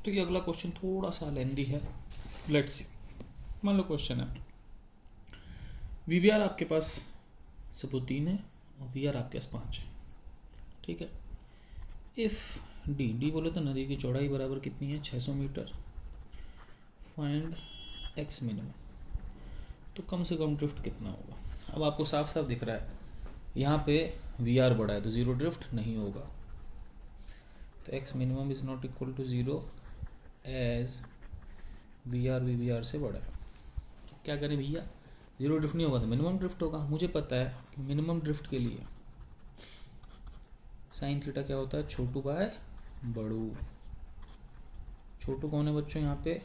तो ये अगला क्वेश्चन थोड़ा सा लेंदी है, लेट्स सी। मान लो क्वेश्चन है वी बी आर आपके पास सपोज 3 है और वी आर आपके पास 5 है, ठीक है। इफ़ डी बोले तो नदी की चौड़ाई बराबर कितनी है 600 मीटर, फाइंड एक्स मिनिमम, तो कम से कम ड्रिफ्ट कितना होगा। अब आपको साफ साफ दिख रहा है यहाँ पे वी आर बड़ा है तो ज़ीरो ड्रिफ्ट नहीं होगा, तो x minimum is not equal to zero as v r से बड़ा है। क्या करें भैया, ज़ीरो ड्रिफ्ट नहीं होगा तो मिनिमम ड्रिफ्ट होगा। मुझे पता है कि मिनिमम ड्रिफ्ट के लिए साइन थीटा क्या होता है, छोटू बाय बड़ू। छोटू कौन है बच्चों यहाँ पे,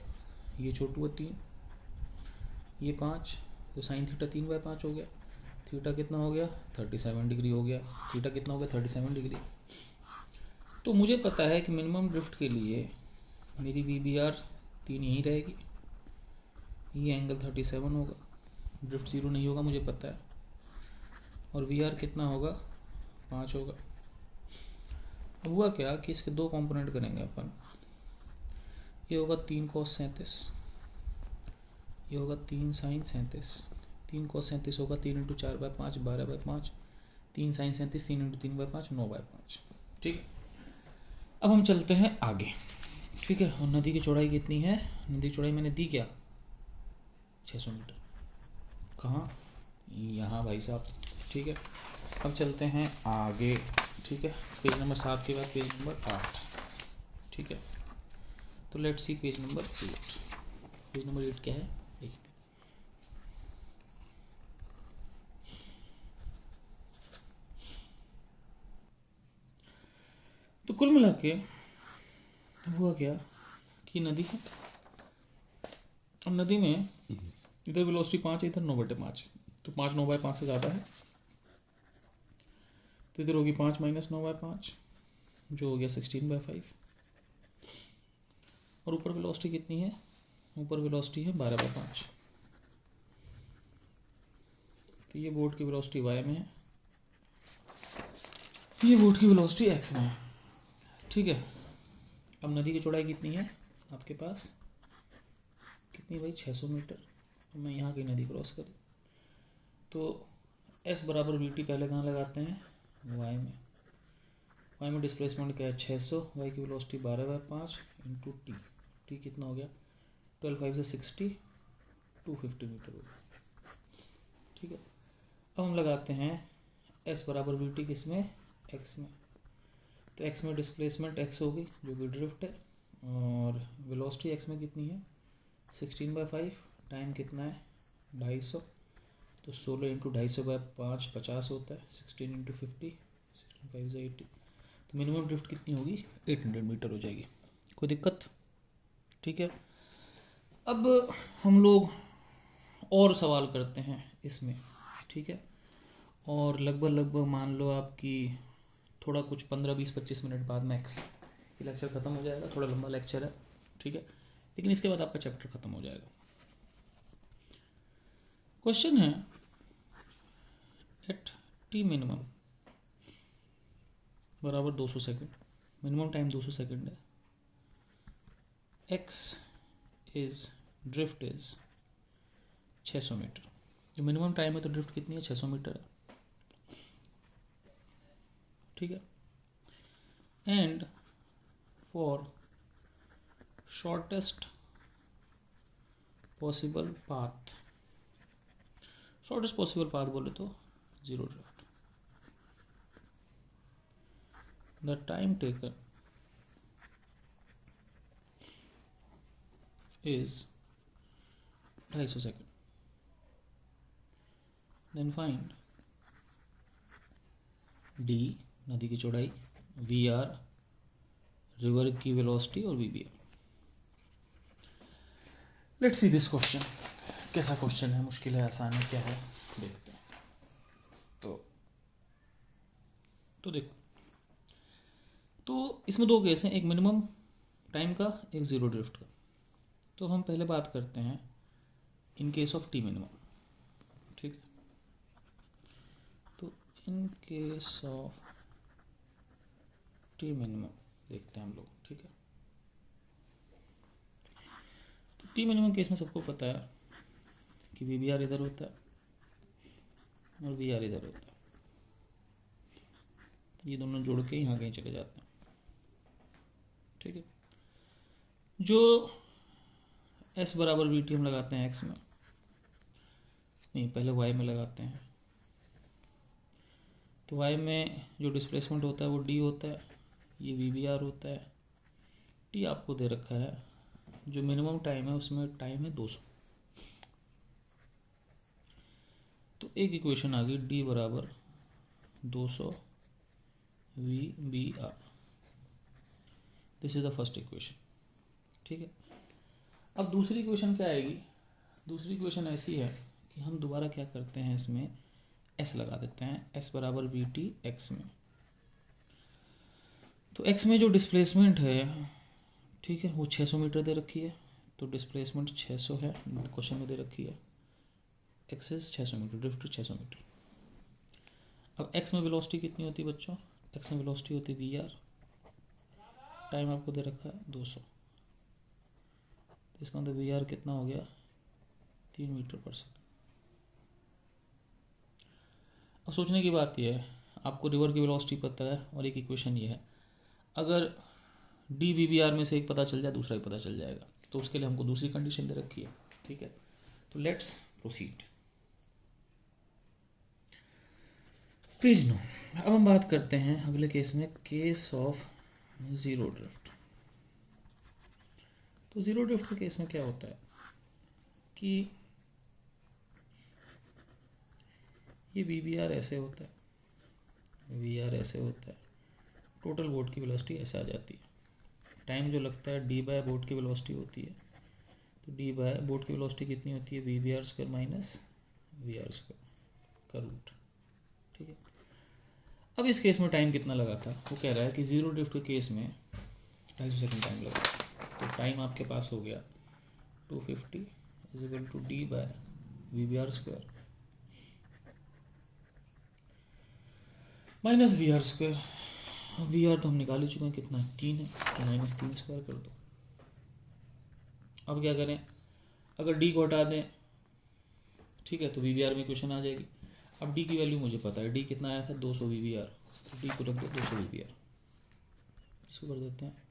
ये छोटू है 3, ये 5, तो साइन थीटा 3/5 हो गया। थीटा कितना हो गया 37 डिग्री हो गया। थीटा कितना हो गया 37 डिग्री। तो मुझे पता है कि मिनिमम ड्रिफ्ट के लिए मेरी वी बी आर 3 यहीं रहेगी, ये एंगल 37 होगा, ड्रिफ्ट ज़ीरो नहीं होगा मुझे पता है, और वी आर कितना होगा 5 होगा। अब हुआ क्या कि इसके 2 कंपोनेंट करेंगे अपन, ये होगा 3 cos 37, ये होगा 3 sin 37, 3 cos 37 होगा 3 × 4/5 12/5, 3 sin 37 3 × 3/5 9/5, ठीक है। अब हम चलते हैं आगे, ठीक है। और नदी की चौड़ाई कितनी है, नदी की चौड़ाई मैंने दी क्या 600 मीटर, कहाँ यहाँ भाई साहब, ठीक है। अब चलते हैं आगे, ठीक है। पेज नंबर 7 के बाद पेज नंबर 8, ठीक है। तो let's see page number 8। Page number 8 क्या है देखते हैं। तो कुल मिला के हुआ क्या कि नदी है, अब नदी में इधर वेलोसिटी 5 है, इधर 9/5, तो 5 9/5 से ज़्यादा है, तो इधर होगी 5 - 9/5 जो हो गया 16/5, और ऊपर वेलोसिटी कितनी है, ऊपर वेलोसिटी है 12/5, तो ये बोट की वेलोसिटी y में है, ये बोट की वेलोसिटी x में है, ठीक है। अब नदी की चौड़ाई कितनी है आपके पास, कितनी भाई 600 मीटर। तो मैं यहाँ की नदी क्रॉस करूँ तो s बराबर वी टी पहले कहाँ लगाते हैं y में डिस्प्लेसमेंट क्या है 600, y की वेलोसिटी 12/5 इंटू टी कितना हो गया 12×5 से 60, 250 मीटर हो गया, ठीक है। अब हम लगाते हैं s बराबर वी टी किस में x में, तो x में डिस्प्लेसमेंट x होगी जो कि ड्रिफ्ट है, और वेलोसिटी x में कितनी है 16/5, टाइम कितना है 250, तो 16 × 250/5 50 होता है, 16 × 50 16×5 = 80, तो मिनिमम ड्रिफ्ट कितनी होगी 800 मीटर हो जाएगी। कोई दिक्कत, ठीक है। अब हम लोग और सवाल करते हैं इसमें, ठीक है। और लगभग मान लो आपकी थोड़ा कुछ 15 20 25 मिनट बाद मैक्स ये लेक्चर ख़त्म हो जाएगा, थोड़ा लंबा लेक्चर है, ठीक है, लेकिन इसके बाद आपका चैप्टर ख़त्म हो जाएगा। क्वेश्चन है एट टी मिनिमम बराबर 200 सेकेंड, मिनिमम टाइम 200 सेकेंड है, x is drift is 600 metre, जो मिनिमम टाइम है तो ड्रिफ्ट कितनी है 600 मीटर है, ठीक है। And for shortest possible path, shortest possible path बोले तो zero drift, the time taken is 250 second, then find d नदी की चौड़ाई, वी आर रिवर की वेलोसिटी और v B r. Let's see this question, कैसा क्वेश्चन है, मुश्किल है आसान है क्या है देखते हैं। तो देखो, तो इसमें 2 केस हैं, एक मिनिमम टाइम का एक ज़ीरो ड्रिफ्ट का। तो हम पहले बात करते हैं इन केस ऑफ टी मिनिमम, ठीक है। तो इन केस ऑफ टी मिनिमम देखते हैं हम लोग, ठीक है। तो टी मिनिमम केस में सबको पता है कि वी बी आर इधर होता है और वी आर इधर होता है, ये दोनों जोड़ के यहाँ कहीं चले जाते हैं। ठीक है, जो s बराबर वी टी हम लगाते हैं x में, नहीं पहले y में लगाते हैं। तो y में जो डिस्प्लेसमेंट होता है वो d होता है, ये वी बी आर होता है। t आपको दे रखा है, जो मिनिमम टाइम है उसमें टाइम है 200। तो एक इक्वेशन आ गई, d बराबर 200 v B r. This is the first equation. ठीक है, अब दूसरी इक्वेशन क्या आएगी? दूसरी इक्वेशन ऐसी है कि हम दोबारा क्या करते हैं, इसमें s लगा देते हैं, s बराबर वी टी एक्स में। तो x में जो डिस्प्लेसमेंट है, ठीक है, वो 600 मीटर दे रखी है। तो डिस्प्लेसमेंट 600 है, क्वेश्चन में दे रखी है। X is 600 metre, drift 600 metre. अब x में वेलोसिटी कितनी होती है बच्चों? x में वेलोसिटी होती है वी आर, टाइम आपको दे रखा है 200। तो इसका मतलब वी आर कितना हो गया? 3 मीटर पर सेकंड। अब सोचने की बात यह है, आपको रिवर की वेलोसिटी पता है और एक इक्वेशन ये है, अगर डी वी बी आर में से एक पता चल जाए दूसरा ही पता चल जाएगा, तो उसके लिए हमको दूसरी कंडीशन दे रखी है। ठीक है, तो लेट्स प्रोसीड। पेज 9। अब हम बात करते हैं अगले केस में, केस ऑफ ज़ीरो ड्रिफ्ट। तो ज़ीरो ड्रिफ्ट के केस में क्या होता है कि ये वी बी आर ऐसे होता है, वी आर ऐसे होता है, टोटल बोट की वेलोसिटी ऐसे आ जाती है। टाइम जो लगता है डी बाय बोट की वेलोसिटी होती है, तो डी बाय बोट की वेलोसिटी कितनी होती है? We B are square minus we are square का रूट। ठीक है, अब इस केस में टाइम कितना लगा था? वो कह रहा है कि ज़ीरो ड्रिफ्ट के केस में 250 सेकेंड टाइम लगा। तो टाइम आपके पास हो गया 250 is equal to d by we B are square minus we are square. V are तो हम निकाल ही चुके हैं, कितना 3 है, तो माइनस 3 स्क्वायर कर दो। अब क्या करें? अगर डी को हटा दें, ठीक है, तो वी बी आर में क्वेश्चन आ जाएगी। अब डी की वैल्यू मुझे पता है, डी कितना आया था? 200 वी बी आर। तो डी को रख दो 200 वी बी आर, इसको कर देते हैं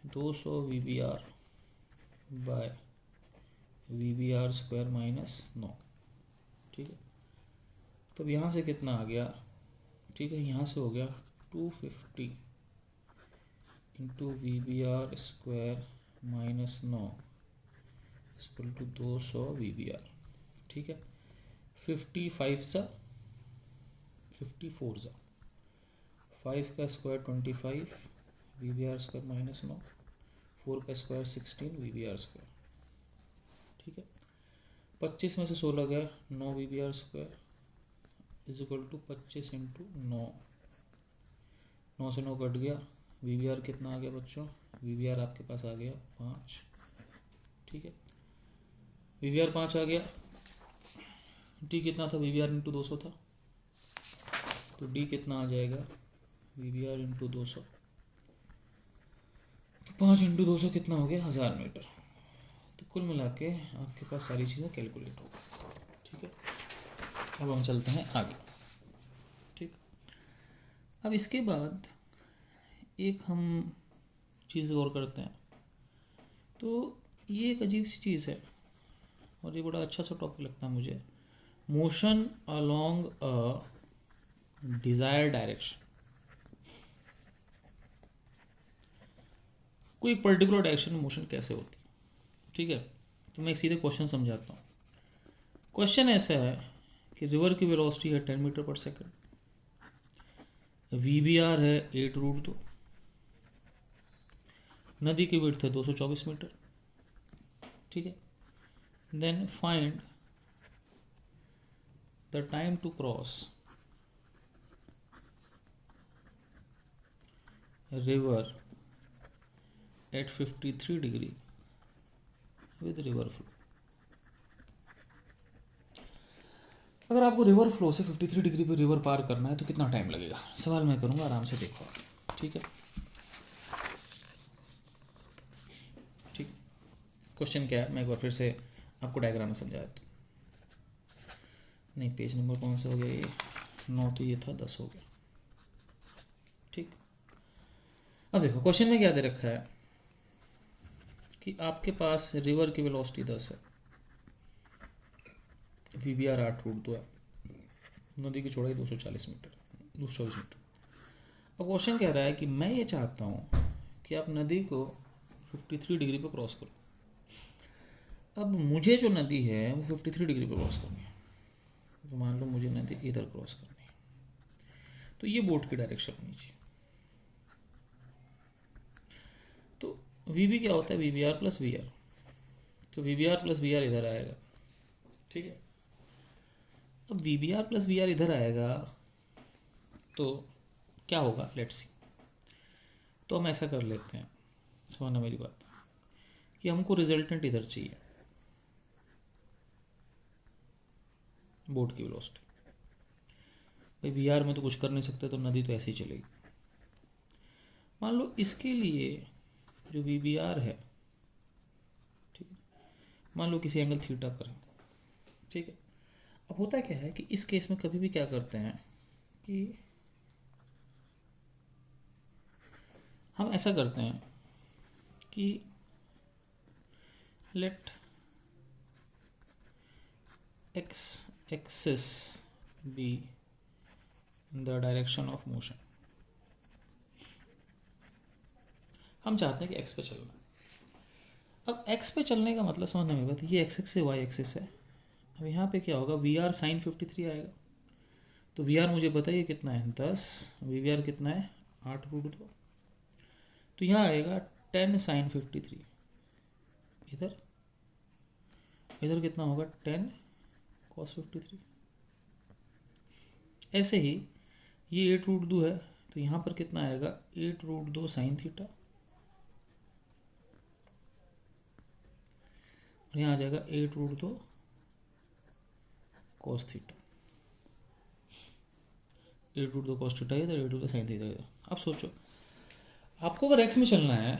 200 v B are by we B are square minus 9। ठीक है, तो अब यहाँ से कितना आ गया? ठीक है, यहाँ से हो गया 250 into v B are square minus 9 equal to 200 v B r. ठीक है, 55 सा 54 सा 5 का square 25 v B are square minus 9, 4 का square 16 v B are square. ठीक है, 25 में से 16 गया, 9 v B are square is equal to 25 into 9, 9 से 9 कट गया, वी बी आर कितना आ गया बच्चों? वी बी आर आपके पास आ गया 5। ठीक है, वी बी आर 5 आ गया। डी कितना था? वी बी आर इंटू 200 था, तो डी कितना आ जाएगा? वी बी आर इंटू 200, तो 5 इंटू 200 कितना हो गया? 1000 मीटर। तो कुल मिला के आपके पास सारी चीज़ें कैलकुलेट हो गई। ठीक है, अब हम चलते हैं आगे। ठीक, अब इसके बाद एक हम चीज़ और करते हैं। तो ये एक अजीब सी चीज़ है और ये बड़ा अच्छा सा टॉपिक लगता है मुझे, motion along a desire direction. कोई एक पर्टिकुलर डायरेक्शन में मोशन कैसे होती है? ठीक है, तो मैं एक सीधे क्वेश्चन समझाता हूँ। क्वेश्चन ऐसा है कि रिवर की वेलोसिटी है 10 मीटर पर सेकंड, वी बी आर है 8√2, नदी की विड्थ है 224 मीटर। ठीक है, then find the time to cross river at 53 degree with river flow. अगर आपको रिवर फ्लो से 53 डिग्री पे रिवर पार करना है तो कितना टाइम लगेगा? सवाल मैं करूंगा, आराम से देखो। ठीक है, ठीक, क्वेश्चन क्या है मैं एक बार फिर से आपको डायग्राम में समझाया। तो नहीं, पेज नंबर कौन सा हो गया? ये 9 तो ये था, 10 हो गया। अब देखो क्वेश्चन में क्या दे रखा है कि आपके पास रिवर की वेलोसिटी 10 है, वी बी आर 8√2 है, नदी की चौड़ाई 240 मीटर, 224 मीटर। अब क्वेश्चन कह रहा है कि मैं ये चाहता हूँ कि आप नदी को 53 डिग्री पर क्रॉस करो। अब मुझे जो नदी है वो 53 डिग्री पर क्रॉस करनी है, तो मान लो मुझे नदी इधर क्रॉस करनी है, तो ये बोट की डायरेक्शन होनी चाहिए। तो वी बी क्या होता है, we B are plus we are, तो we B are plus we R इधर आएगा, ठीक है। अब V B are plus we R इधर आएगा तो क्या होगा, लेट्स सी। तो हम ऐसा कर लेते हैं, समझना मेरी बात, कि हमको रिजल्टेंट इधर चाहिए, बोट की वेलोसिटी। भाई वी आर में तो कुछ कर नहीं सकते, तो नदी तो ऐसे ही चलेगी। मान लो इसके लिए जो वी बी आर है, ठीक है, मान लो किसी एंगल थीटा पर है, ठीक है। अब होता क्या है कि इस केस में कभी भी क्या करते हैं कि हम ऐसा करते हैं कि let x axis be the direction of motion. हम चाहते हैं कि एक्स पे चलना। अब एक्स पे चलने का मतलब समझने में बात, ये एक्स एक्स से वाई एक्सिस है। अब यहाँ पे क्या होगा, वी आर साइन 53 आएगा। तो वी आर मुझे बताइए कितना है, 10, वी आर कितना है, 8√2। तो यहाँ आएगा 10 साइन 53, इधर इधर कितना होगा, 10 कॉस 53। ऐसे ही ये 8√2 है, तो यहाँ पर कितना आएगा, 8√2 साइन थीटा, और यहाँ आ जाएगा 8√2 कॉस थीटा, 8√2 कॉस थीटा इधर, 8√2 साइन थीटा इधर। अब सोचो आपको अगर एक्स में चलना है,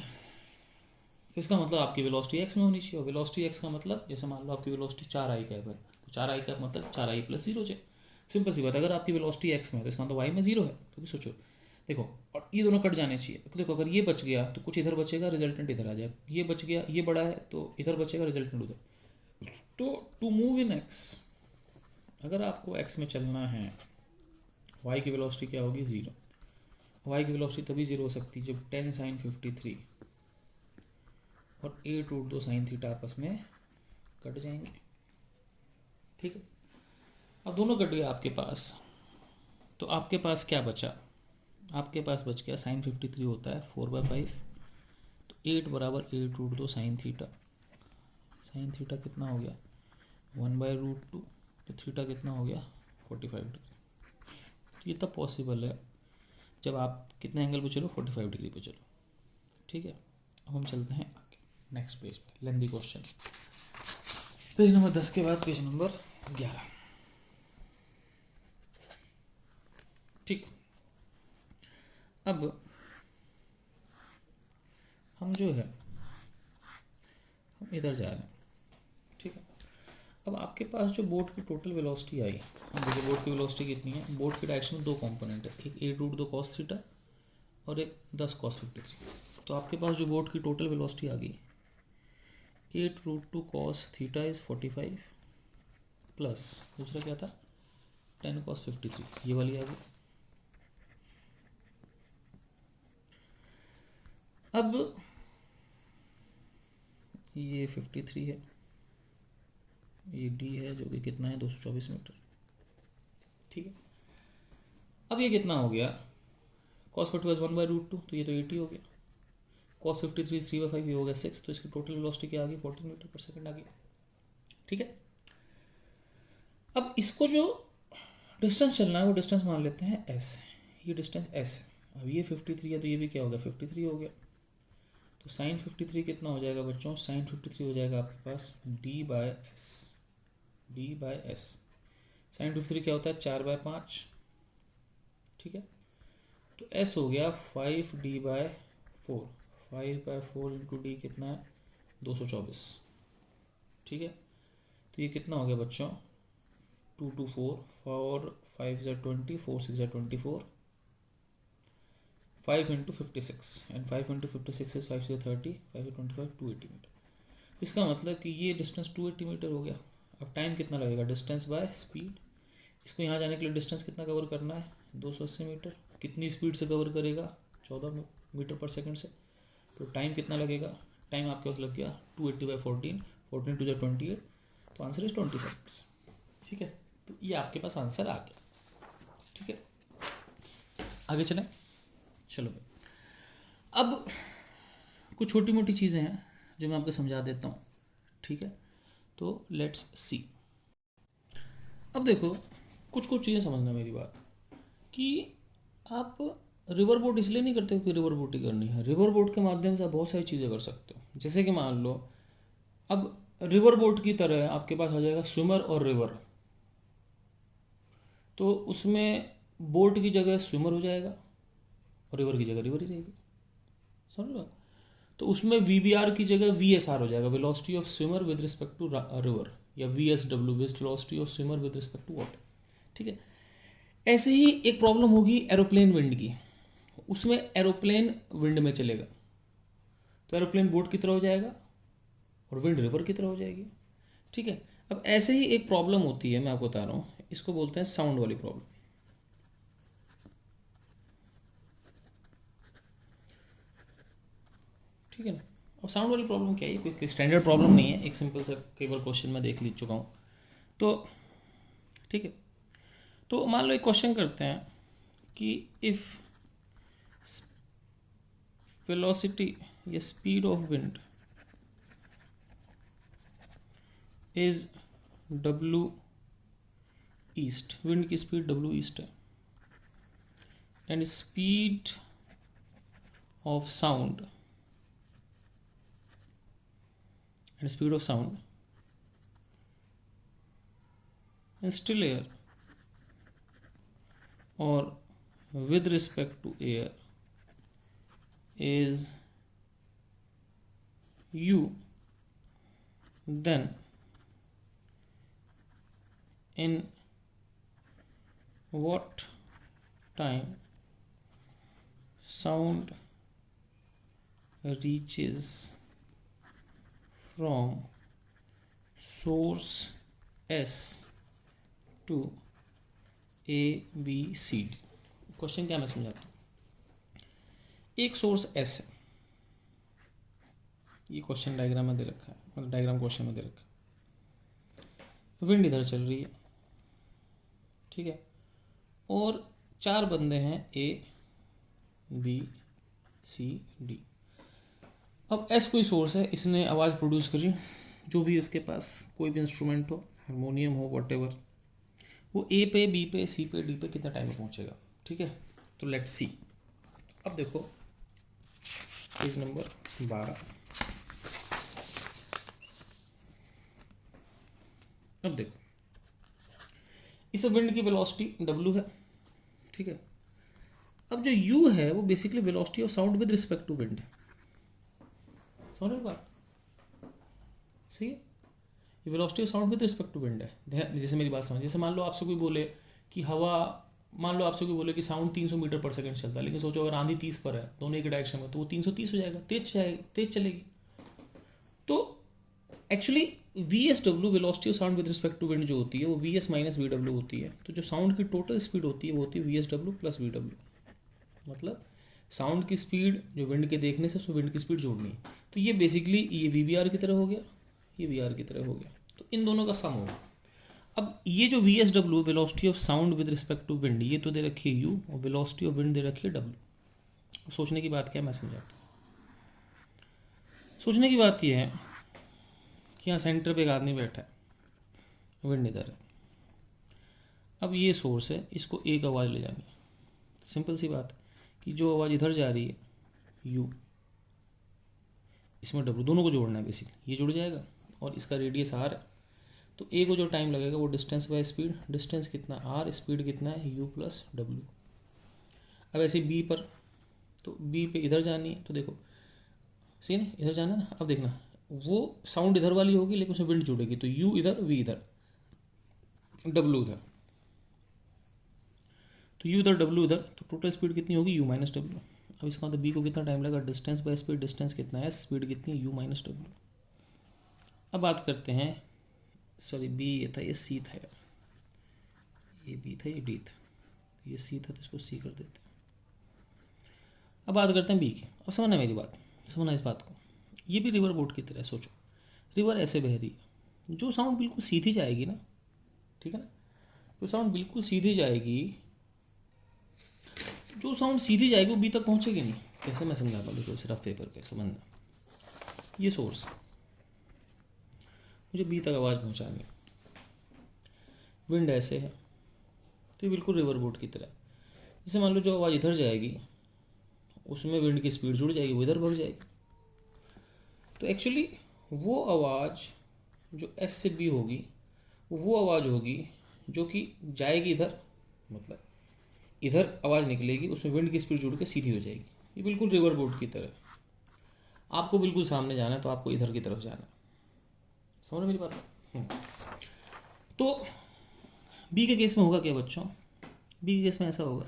तो इसका मतलब आपकी वेलोसिटी एक्स में होनी चाहिए, और वेलोसिटी एक्स का मतलब, जैसे मान लो आपकी वेलोसिटी 4i कैप है, तो 4i कैप मतलब 4i प्लस 0 है। सिंपल सी बात है, अगर आपकी वेलोसिटी एक्स में है तो इसका मतलब वाई में 0 है, क्योंकि सोचो देखो, और ये दोनों कट जाने चाहिए। तो देखो अगर ये बच गया तो कुछ इधर बचेगा, रिजल्टेंट इधर आ जाएगा, ये बच गया, ये बड़ा है तो इधर बचेगा, रिजल्टेंट उधर। तो टू मूव इन एक्स, अगर आपको एक्स में चलना है, वाई की वेलोसिटी क्या होगी, 0। वाई की वेलोसिटी तभी 0 हो सकती है जब 10 साइन 53 और 8√2 साइन थीटा आपस में कट जाएंगे, ठीक है। अब दोनों कट गए आपके पास, तो आपके पास क्या बचा, आपके पास बच गया साइन 53 होता है 4/5, तो 8 बराबर 8√2 साइन थीटा। साइन थीटा कितना हो गया, 1/√2, तो थीटा कितना हो गया, 45 डिग्री। तो ये तब पॉसिबल है जब आप कितने एंगल पे चलो, 45 डिग्री पे चलो, ठीक है। अब हम चलते हैं आगे नेक्स्ट पेज पे, लेंदी क्वेश्चन, पेज नंबर 10 के बाद पेज नंबर 11, ठीक। अब हम जो है, हम इधर जा रहे हैं, ठीक है। अब आपके पास जो बोट की टोटल वेलोसिटी आई, हम देखिए बोट की वेलोसिटी कितनी है, बोट की डायरेक्शन में दो कंपोनेंट है, एक 8√2 कॉस थीटा और एक 10 कॉस 53। तो आपके पास जो बोट की टोटल वेलोसिटी आ गई, 8√2 कॉस थीटा इज 45 प्लस दूसरा क्या था, 10 कॉस 53, ये वाली आ गई। अब ये 53 है, ये डी है जो कि कितना है, 224 मीटर, ठीक है। अब ये कितना हो गया, कॉस 45 1/√2, तो ये तो 80 हो गया, कॉस 53 3/5, ये हो गया 6, तो इसकी टोटल वेलोसिटी क्या आ गई, 14 मीटर पर सेकंड आ गई, ठीक है। अब इसको जो डिस्टेंस चलना है वो डिस्टेंस मान लेते हैं एस, ये डिस्टेंस एस है। अब ये 53 है तो ये भी क्या हो गया, 53 हो गया। तो साइन 53 कितना हो जाएगा बच्चों, साइन 53 हो जाएगा आपके पास d/s, d/s। साइन 53 क्या होता है, 4/5, ठीक है। तो s हो गया 5d/4, 5/4 इंटू डी कितना है, 224, ठीक है। तो ये कितना हो गया बच्चों, 2 2 4 4 5 ज़ा 20, 4 6 ज़ा 24, 5 इंटू 56 एंड 5 इंटू 56 इज 5 से 30, 5 से 25, 280 मीटर। इसका मतलब कि ये डिस्टेंस 280 मीटर हो गया। अब टाइम कितना लगेगा, डिस्टेंस बाय स्पीड। इसको यहाँ जाने के लिए डिस्टेंस कितना कवर करना है, 280 मीटर। कितनी स्पीड से कवर करेगा, 14 मीटर पर सेकंड से। तो टाइम कितना लगेगा, टाइम आपके पास लग गया 280 बाई 14, 14 टू 28, तो आंसर इज 20 सेकेंड्स। ठीक है, तो ये आपके पास आंसर आ गया। ठीक है, आगे चलें। चलो भाई, अब कुछ छोटी मोटी चीज़ें हैं जो मैं आपको समझा देता हूँ। ठीक है, तो लेट्स सी। अब देखो, कुछ कुछ चीज़ें समझना मेरी बात, कि आप रिवर बोट इसलिए नहीं करते हो कि रिवर बोट ही करनी है। रिवर बोट के माध्यम से आप बहुत सारी चीज़ें कर सकते हो। जैसे कि मान लो, अब रिवर बोट की तरह आपके पास आ जाएगा स्विमर और रिवर, तो उसमें बोट की जगह स्विमर हो जाएगा और रिवर की जगह रिवर ही रहेगी। समझ लो, तो उसमें VBR की जगह VSR हो जाएगा, velocity of swimmer with respect to river, या VSW, velocity of swimmer with respect to water. ठीक है, ऐसे ही एक प्रॉब्लम होगी एरोप्लेन विंड की। उसमें एरोप्लेन विंड में चलेगा तो एरोप्लेन बोट की तरह हो जाएगा और विंड रिवर की तरह हो जाएगी। ठीक है, अब ऐसे ही एक प्रॉब्लम होती है, मैं आपको बता रहा हूँ, इसको बोलते हैं साउंड वाली प्रॉब्लम। ठीक है ना, और साउंड वाली प्रॉब्लम क्या है, कोई स्टैंडर्ड प्रॉब्लम नहीं है, एक सिंपल सा कई बार क्वेश्चन में देख लीच चुका हूँ। तो ठीक है, तो मान लो एक क्वेश्चन करते हैं कि इफ़ वेलोसिटी या speed of wind is W east, wind की स्पीड W ईस्ट है, and speed of sound in still air or with respect to air is u, then in what time sound reaches from source S to A B C D। Question क्या मैं समझाता हूँ। एक source S है, ये question diagram में दे रखा है, मतलब डायग्राम क्वेश्चन में दे रखा है। विंड इधर चल रही है, ठीक है, और 4 बंदे हैं A B C D। अब S कोई सोर्स है, इसने आवाज़ प्रोड्यूस करी, जो भी इसके पास कोई भी इंस्ट्रूमेंट हो, हारमोनियम हो, वॉटेवर, वो A पे, B पे, C पे, D पे कितना टाइम में पहुंचेगा। ठीक है, तो लेट्स सी। अब देखो पेज नंबर 12। अब देखो, इस विंड की वेलोसिटी W है। ठीक है, अब जो U है वो basically velocity of sound with respect to wind है। समझ रहे बात, सही है, ये velocity of sound with respect to wind है। जैसे मेरी बात समझ, जैसे मान लो आपसे कोई बोले कि हवा, मान लो आपसे कोई बोले कि साउंड 300 मीटर पर सेकंड चलता है, लेकिन सोचो अगर आंधी 30 पर है, दोनों एक डायरेक्शन में, तो वो 330 हो जाएगा, तेज चलेगी। तो actually VSW, velocity of sound with respect to wind, जो होती है वो VS माइनस VW होती है। तो जो साउंड की टोटल स्पीड होती है वो होती है VSW प्लस VW। मतलब साउंड की स्पीड जो विंड के देखने से उसको विंड की स्पीड जोड़नी है। तो ये बेसिकली ये VBR की तरह हो गया, ये VR की तरह हो गया, तो इन दोनों का सम होगा। अब ये जो VSW, velocity of sound with respect to wind, ये तो दे रखी है U, और वेलोसिटी ऑफ विंड दे रखी है W। सोचने की बात क्या है, मैं समझाता हूँ। सोचने की बात यह है कि यहाँ सेंटर पे एक आदमी बैठा है, विंड इधर है। अब ये सोर्स है, इसको एक आवाज़ ले जानी है। सिंपल सी बात है कि जो आवाज़ इधर जा रही है U, इसमें W, दोनों को जोड़ना है बेसिकली, ये जुड़ जाएगा और इसका रेडियस R है। तो A को जो टाइम लगेगा वो डिस्टेंस बाय स्पीड, डिस्टेंस कितना R, स्पीड कितना है U प्लस W। अब ऐसे B पर, तो B पे इधर जानी है, तो देखो सही ना, इधर जाना ना। अब देखना, वो साउंड इधर वाली होगी लेकिन उसमें विंड जुड़ेगी, तो U इधर, V इधर, W उधर, तो U इधर W उधर, तो टोटल स्पीड कितनी होगी U माइनस W। अब इसका मतलब बी को कितना टाइम लगेगा, डिस्टेंस बाय स्पीड, डिस्टेंस कितना है, स्पीड कितनी है, यू माइनस डब्ल्यू। अब बात करते हैं, सॉरी बी ये था, ये सी था यार, ये बी था, ये डी था, ये सी था, तो इसको सी कर देते हैं। अब बात करते हैं बी की। अब समझना मेरी बात, समझना इस बात को, ये भी रिवर बोट की तरह सोचो। रिवर ऐसे बह रही है, जो साउंड बिल्कुल सीधी जाएगी ना, ठीक है ना, जो साउंड बिल्कुल सीधी जाएगी, जो साउंड सीधी जाएगी वो बी तक पहुंचेगी नहीं। कैसे मैं समझा पाऊँ, देखो सिर्फ पेपर पे समझना, ये सोर्स मुझे बी तक आवाज़ पहुंचानी है, विंड ऐसे है, तो ये बिल्कुल रिवर बोट की तरह। जैसे मान लो जो आवाज़ इधर जाएगी उसमें विंड की स्पीड जुड़ जाएगी, वो इधर बढ़ जाएगी। तो एक्चुअली वो आवाज़ जो एस से बी होगी वो आवाज़ होगी जो कि जाएगी इधर, मतलब इधर आवाज़ निकलेगी, उसमें विंड की स्पीड जुड़ के सीधी हो जाएगी। ये बिल्कुल रिवर बोट की तरह। आपको बिल्कुल सामने जाना है तो आपको इधर की तरफ जाना है, समझ मेरी बात। तो बी के केस में होगा क्या बच्चों, बी के केस में ऐसा होगा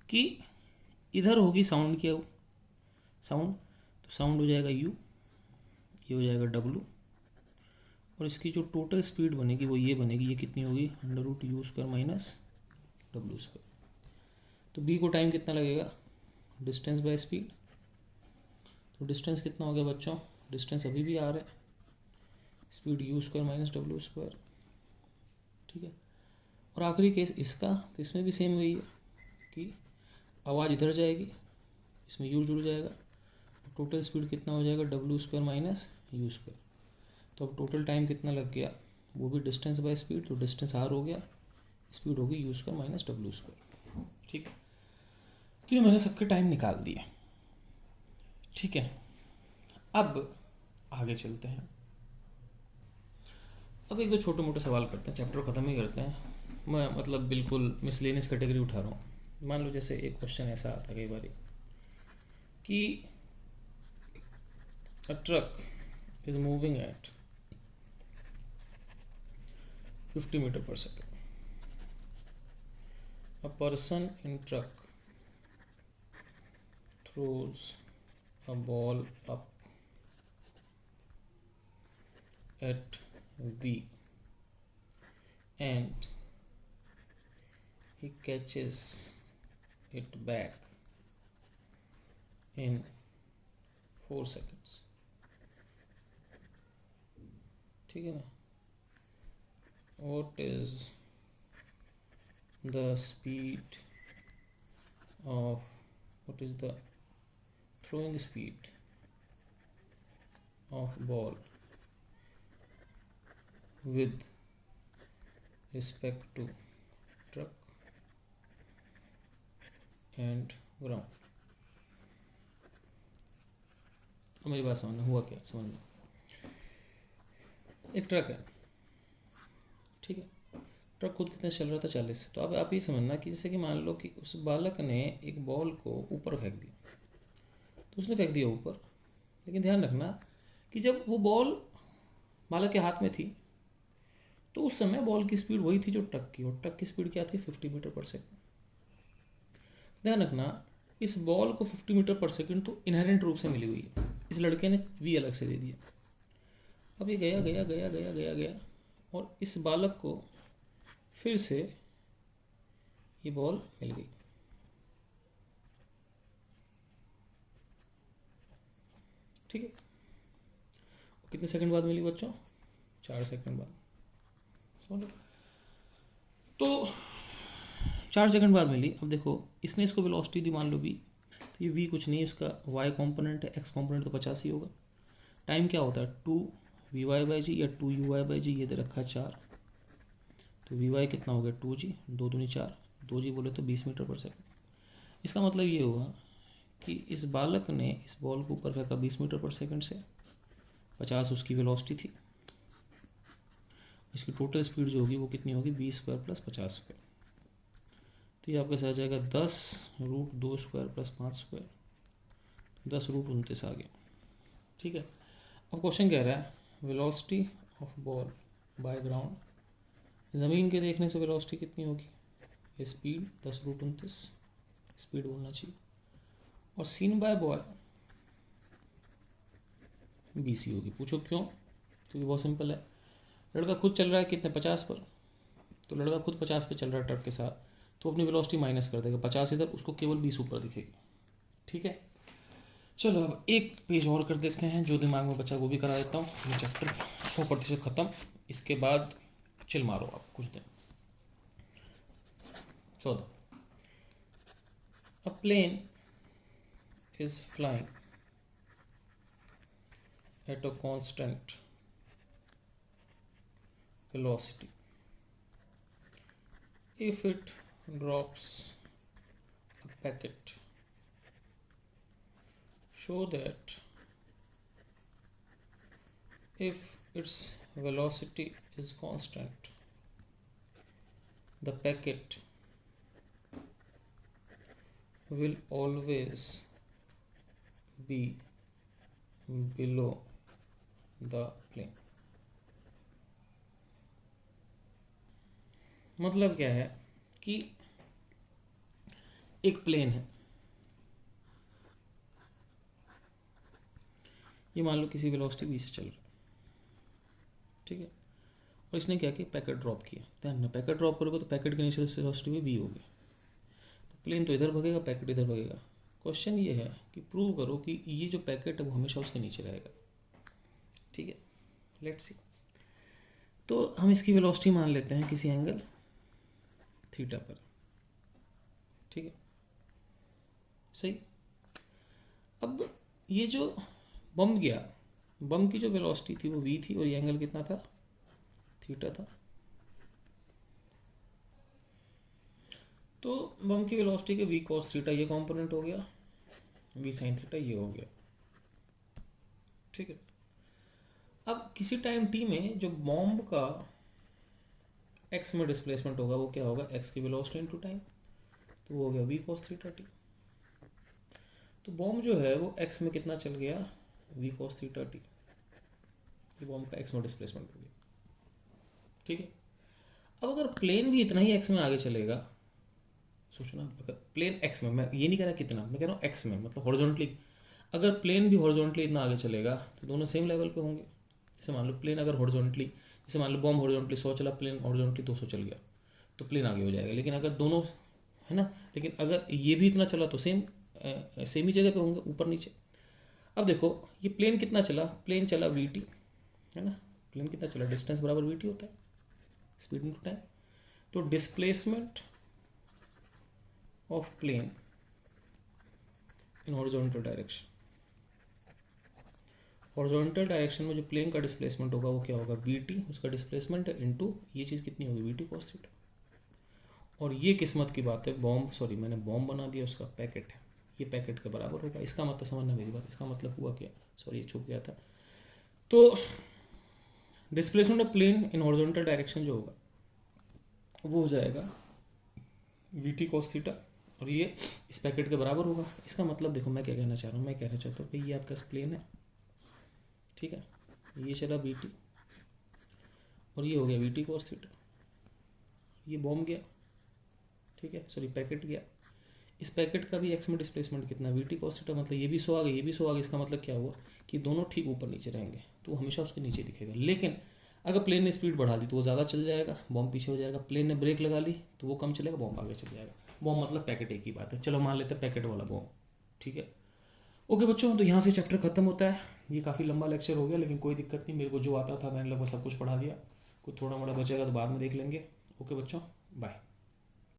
कि इधर होगी साउंड की साउंड, तो साउंड हो जाएगा यू, ये हो जाएगा डब्लू, और इसकी जो टोटल स्पीड बनेगी वो ये बनेगी, ये कितनी होगी, under root u square minus डब्लू स्क्वायर। तो बी को टाइम कितना लगेगा, डिस्टेंस बाय स्पीड, तो डिस्टेंस कितना हो गया बच्चों, डिस्टेंस अभी भी आ रहा है, स्पीड यू स्क्वायर माइनस डब्लू स्क्वायर, ठीक है। और आखिरी केस इसका, तो इसमें भी सेम वही है कि आवाज़ इधर जाएगी, इसमें यू जुड़ जाएगा, टोटल स्पीड कितना हो जाएगा, W square minus you square. तो अब टोटल टाइम कितना लग गया, वो भी डिस्टेंस बाय स्पीड, तो डिस्टेंस आर हो गया, स्पीड होगी यू स्क्वायर माइनस डब्लू स्क्वायर, ठीक है। तो ये मैंने सबके टाइम निकाल दिए, ठीक है। अब आगे चलते हैं, अब एक दो छोटे मोटे सवाल करते हैं, चैप्टर ख़त्म ही करते हैं। मैं मतलब बिल्कुल मिसलेनियस कैटेगरी उठा रहा हूँ। मान लो जैसे एक क्वेश्चन ऐसा आता कई बार कि a truck is moving at 50 metre per second, a person in truck throws a ball up at V and he catches it back in 4 seconds, ठीक है ना। what is the speed of, what is the throwing speed of ball with respect to truck and ground। अब मेरी बात समझना, हुआ क्या समझना, एक ट्रक है, ठीक है, ट्रक खुद कितने चल रहा था, 40। तो अब आप ये समझना कि जैसे कि मान लो कि उस बालक ने एक बॉल को ऊपर फेंक दिया, तो उसने फेंक दिया ऊपर, लेकिन ध्यान रखना कि जब वो बॉल बालक के हाथ में थी तो उस समय बॉल की स्पीड वही थी जो ट्रक की, और ट्रक की स्पीड क्या थी, 50 मीटर पर सेकेंड। ध्यान रखना इस बॉल को 50 मीटर पर सेकेंड तो इनहेरेंट रूप से मिली हुई है, इस लड़के ने वी अलग से दे दिया। अब ये गया गया गया गया गया गया और इस बालक को फिर से ये बॉल मिल गई, ठीक है। कितने सेकंड बाद मिली बच्चों, 4 सेकंड बाद, समझो। तो 4 सेकंड बाद मिली। अब देखो इसने इसको वेलोसिटी दी मान लो वी, तो ये वी कुछ नहीं, इसका वाई कॉम्पोनेंट है, एक्स कॉम्पोनेंट तो 50 ही होगा। टाइम क्या होता है, 2 वी वाई बाई जी या 2 यू वाई बाई जी, ये दे रखा है 4, तो वी वाई कितना हो गया 2 जी, 2 दूनी 4, 2 जी बोले तो 20 मीटर पर सेकेंड। इसका मतलब ये हुआ कि इस बालक ने इस बॉल को ऊपर फेंका 20 मीटर पर सेकेंड से, 50 उसकी वेलोसिटी थी, इसकी टोटल स्पीड जो होगी वो कितनी होगी, 20 स्क्वायर प्लस 50 स्क्वायर। तो ये आपके साथ आ जाएगा 10 root 2 square plus 5 square, 10 root 29 आ गया, ठीक है। अब क्वेश्चन कह रहा है velocity of ball by ground, ज़मीन के देखने से वेलोसिटी कितनी होगी, स्पीड 10 रूट 29 स्पीड बोलना चाहिए, और सीन बाय बॉय BC होगी। पूछो क्यों? क्योंकि बहुत सिंपल है, लड़का खुद चल रहा है कितने 50 पर, तो लड़का खुद 50 पे चल रहा है ट्रक के साथ, तो अपनी वेलोसिटी माइनस कर देगा, 50 इधर, उसको केवल 20 ऊपर दिखेगी। ठीक है, चलो अब एक पेज और कर देते हैं, जो दिमाग में बचा वो भी करा देता हूँ। ये चैप्टर 100% ख़त्म, इसके बाद चिल मारो आप कुछ दिन। 14, a plane is flying at a constant velocity if it drops a packet. Show that if its velocity is constant, the packet will always be below the plane. मतलब क्या है कि एक प्लेन है, ये मान लो किसी वेलोसिटी v से चल रहा है, ठीक है, और इसने क्या किया, पैकेट ड्रॉप किया। ध्यान में, पैकेट ड्रॉप करोगे तो पैकेट की इनिशियल वेलोसिटी भी v होगी, तो प्लेन तो इधर भगेगा, पैकेट इधर भगेगा। क्वेश्चन ये है कि प्रूव करो कि ये जो पैकेट है वो हमेशा उसके नीचे रहेगा। ठीक है, लेट्स सी। तो हम इसकी वेलोसिटी मान लेते हैं किसी एंगल थीटा पर। ठीक है, सही। अब ये जो बम गया, बम की जो वेलोसिटी थी वो v थी, और ये एंगल कितना था, थीटा था। तो बम की वेलोसिटी के v cos थीटा ये कंपोनेंट हो गया, v sin थीटा ये हो गया। ठीक है, अब किसी टाइम t में जो बॉम्ब का x में डिस्प्लेसमेंट होगा वो क्या होगा, x की वेलोसिटी इनटू टाइम, तो वो हो गया v cos थीटा t। तो बॉम्ब जो है वो x में कितना चल गया, v cos थीटा t, ये बॉम्ब का x में डिस्प्लेसमेंट हो गया। ठीक है, अब अगर प्लेन भी इतना ही x में आगे चलेगा, सोचना, अगर प्लेन x में, मैं ये नहीं कह रहा कितना, मैं कह रहा हूँ x में, मतलब हॉरिजॉन्टली, अगर प्लेन भी हॉरिजॉन्टली इतना आगे चलेगा तो दोनों सेम लेवल पे होंगे। जैसे मान लो प्लेन अगर हॉरिजॉन्टली, जैसे मान लो बॉम्ब हॉरिजॉन्टली 100 चला, प्लेन हॉरिजॉन्टली 200 चल गया, तो प्लेन आगे हो जाएगा। लेकिन अगर दोनों, है ना, लेकिन अगर ये भी इतना चला तो सेम ही जगह पे होंगे, ऊपर नीचे। अब देखो ये प्लेन कितना चला, प्लेन चला vt, है ना, प्लेन कितना चला, डिस्टेंस बराबर vt होता है, स्पीड इनटू टाइम। तो displacement of plane in horizontal direction, horizontal direction में जो प्लेन का डिस्प्लेसमेंट होगा वो क्या होगा, vt, उसका डिस्प्लेसमेंट है, इनटू ये चीज़ कितनी होगी, vt cos थीटा। और ये किस्मत की बात है, बॉम्ब, सॉरी मैंने बॉम्ब बना दिया, उसका पैकेट है, ये पैकेट के बराबर होगा। इसका मतलब समझना मेरी बात, इसका मतलब हुआ क्या, सॉरी ये छुप गया था। तो displacement of plane in horizontal direction जो होगा वो हो जाएगा vt cos थीटा, और ये इस पैकेट के बराबर होगा। इसका मतलब देखो मैं क्या कहना चाह रहा हूँ, मैं कहना चाहता हूँ कि ये आपका प्लेन है, ठीक है, ये चला vt, और ये हो गया vt cos थीटा, ये बॉम्ब गया, ठीक है, सॉरी पैकेट गया, इस पैकेट का भी एक्स में डिस्प्लेसमेंट कितना, vt cos थीटा, मतलब ये भी 100 आ गया, ये भी 100 आ गया। इसका मतलब क्या हुआ कि दोनों ठीक ऊपर नीचे रहेंगे, तो हमेशा उसके नीचे दिखेगा। लेकिन अगर प्लेन ने स्पीड बढ़ा दी तो वो ज़्यादा चल जाएगा, बॉम्ब पीछे हो जाएगा। प्लेन ने ब्रेक लगा ली तो वो कम चलेगा, बॉम्ब आगे चल जाएगा। बॉम्ब मतलब पैकेट, एक ही बात है। चलो मान लेते हैं पैकेट वाला बॉम्ब, ठीक है। ओके बच्चों, तो यहाँ से चैप्टर खत्म होता है। ये काफ़ी लंबा लेक्चर हो गया, लेकिन कोई दिक्कत नहीं, मेरे को जो आता था मैंने लगभग सब कुछ पढ़ा दिया। कुछ थोड़ा मोड़ा बचेगा तो बाद में देख लेंगे। ओके बच्चों, बाय।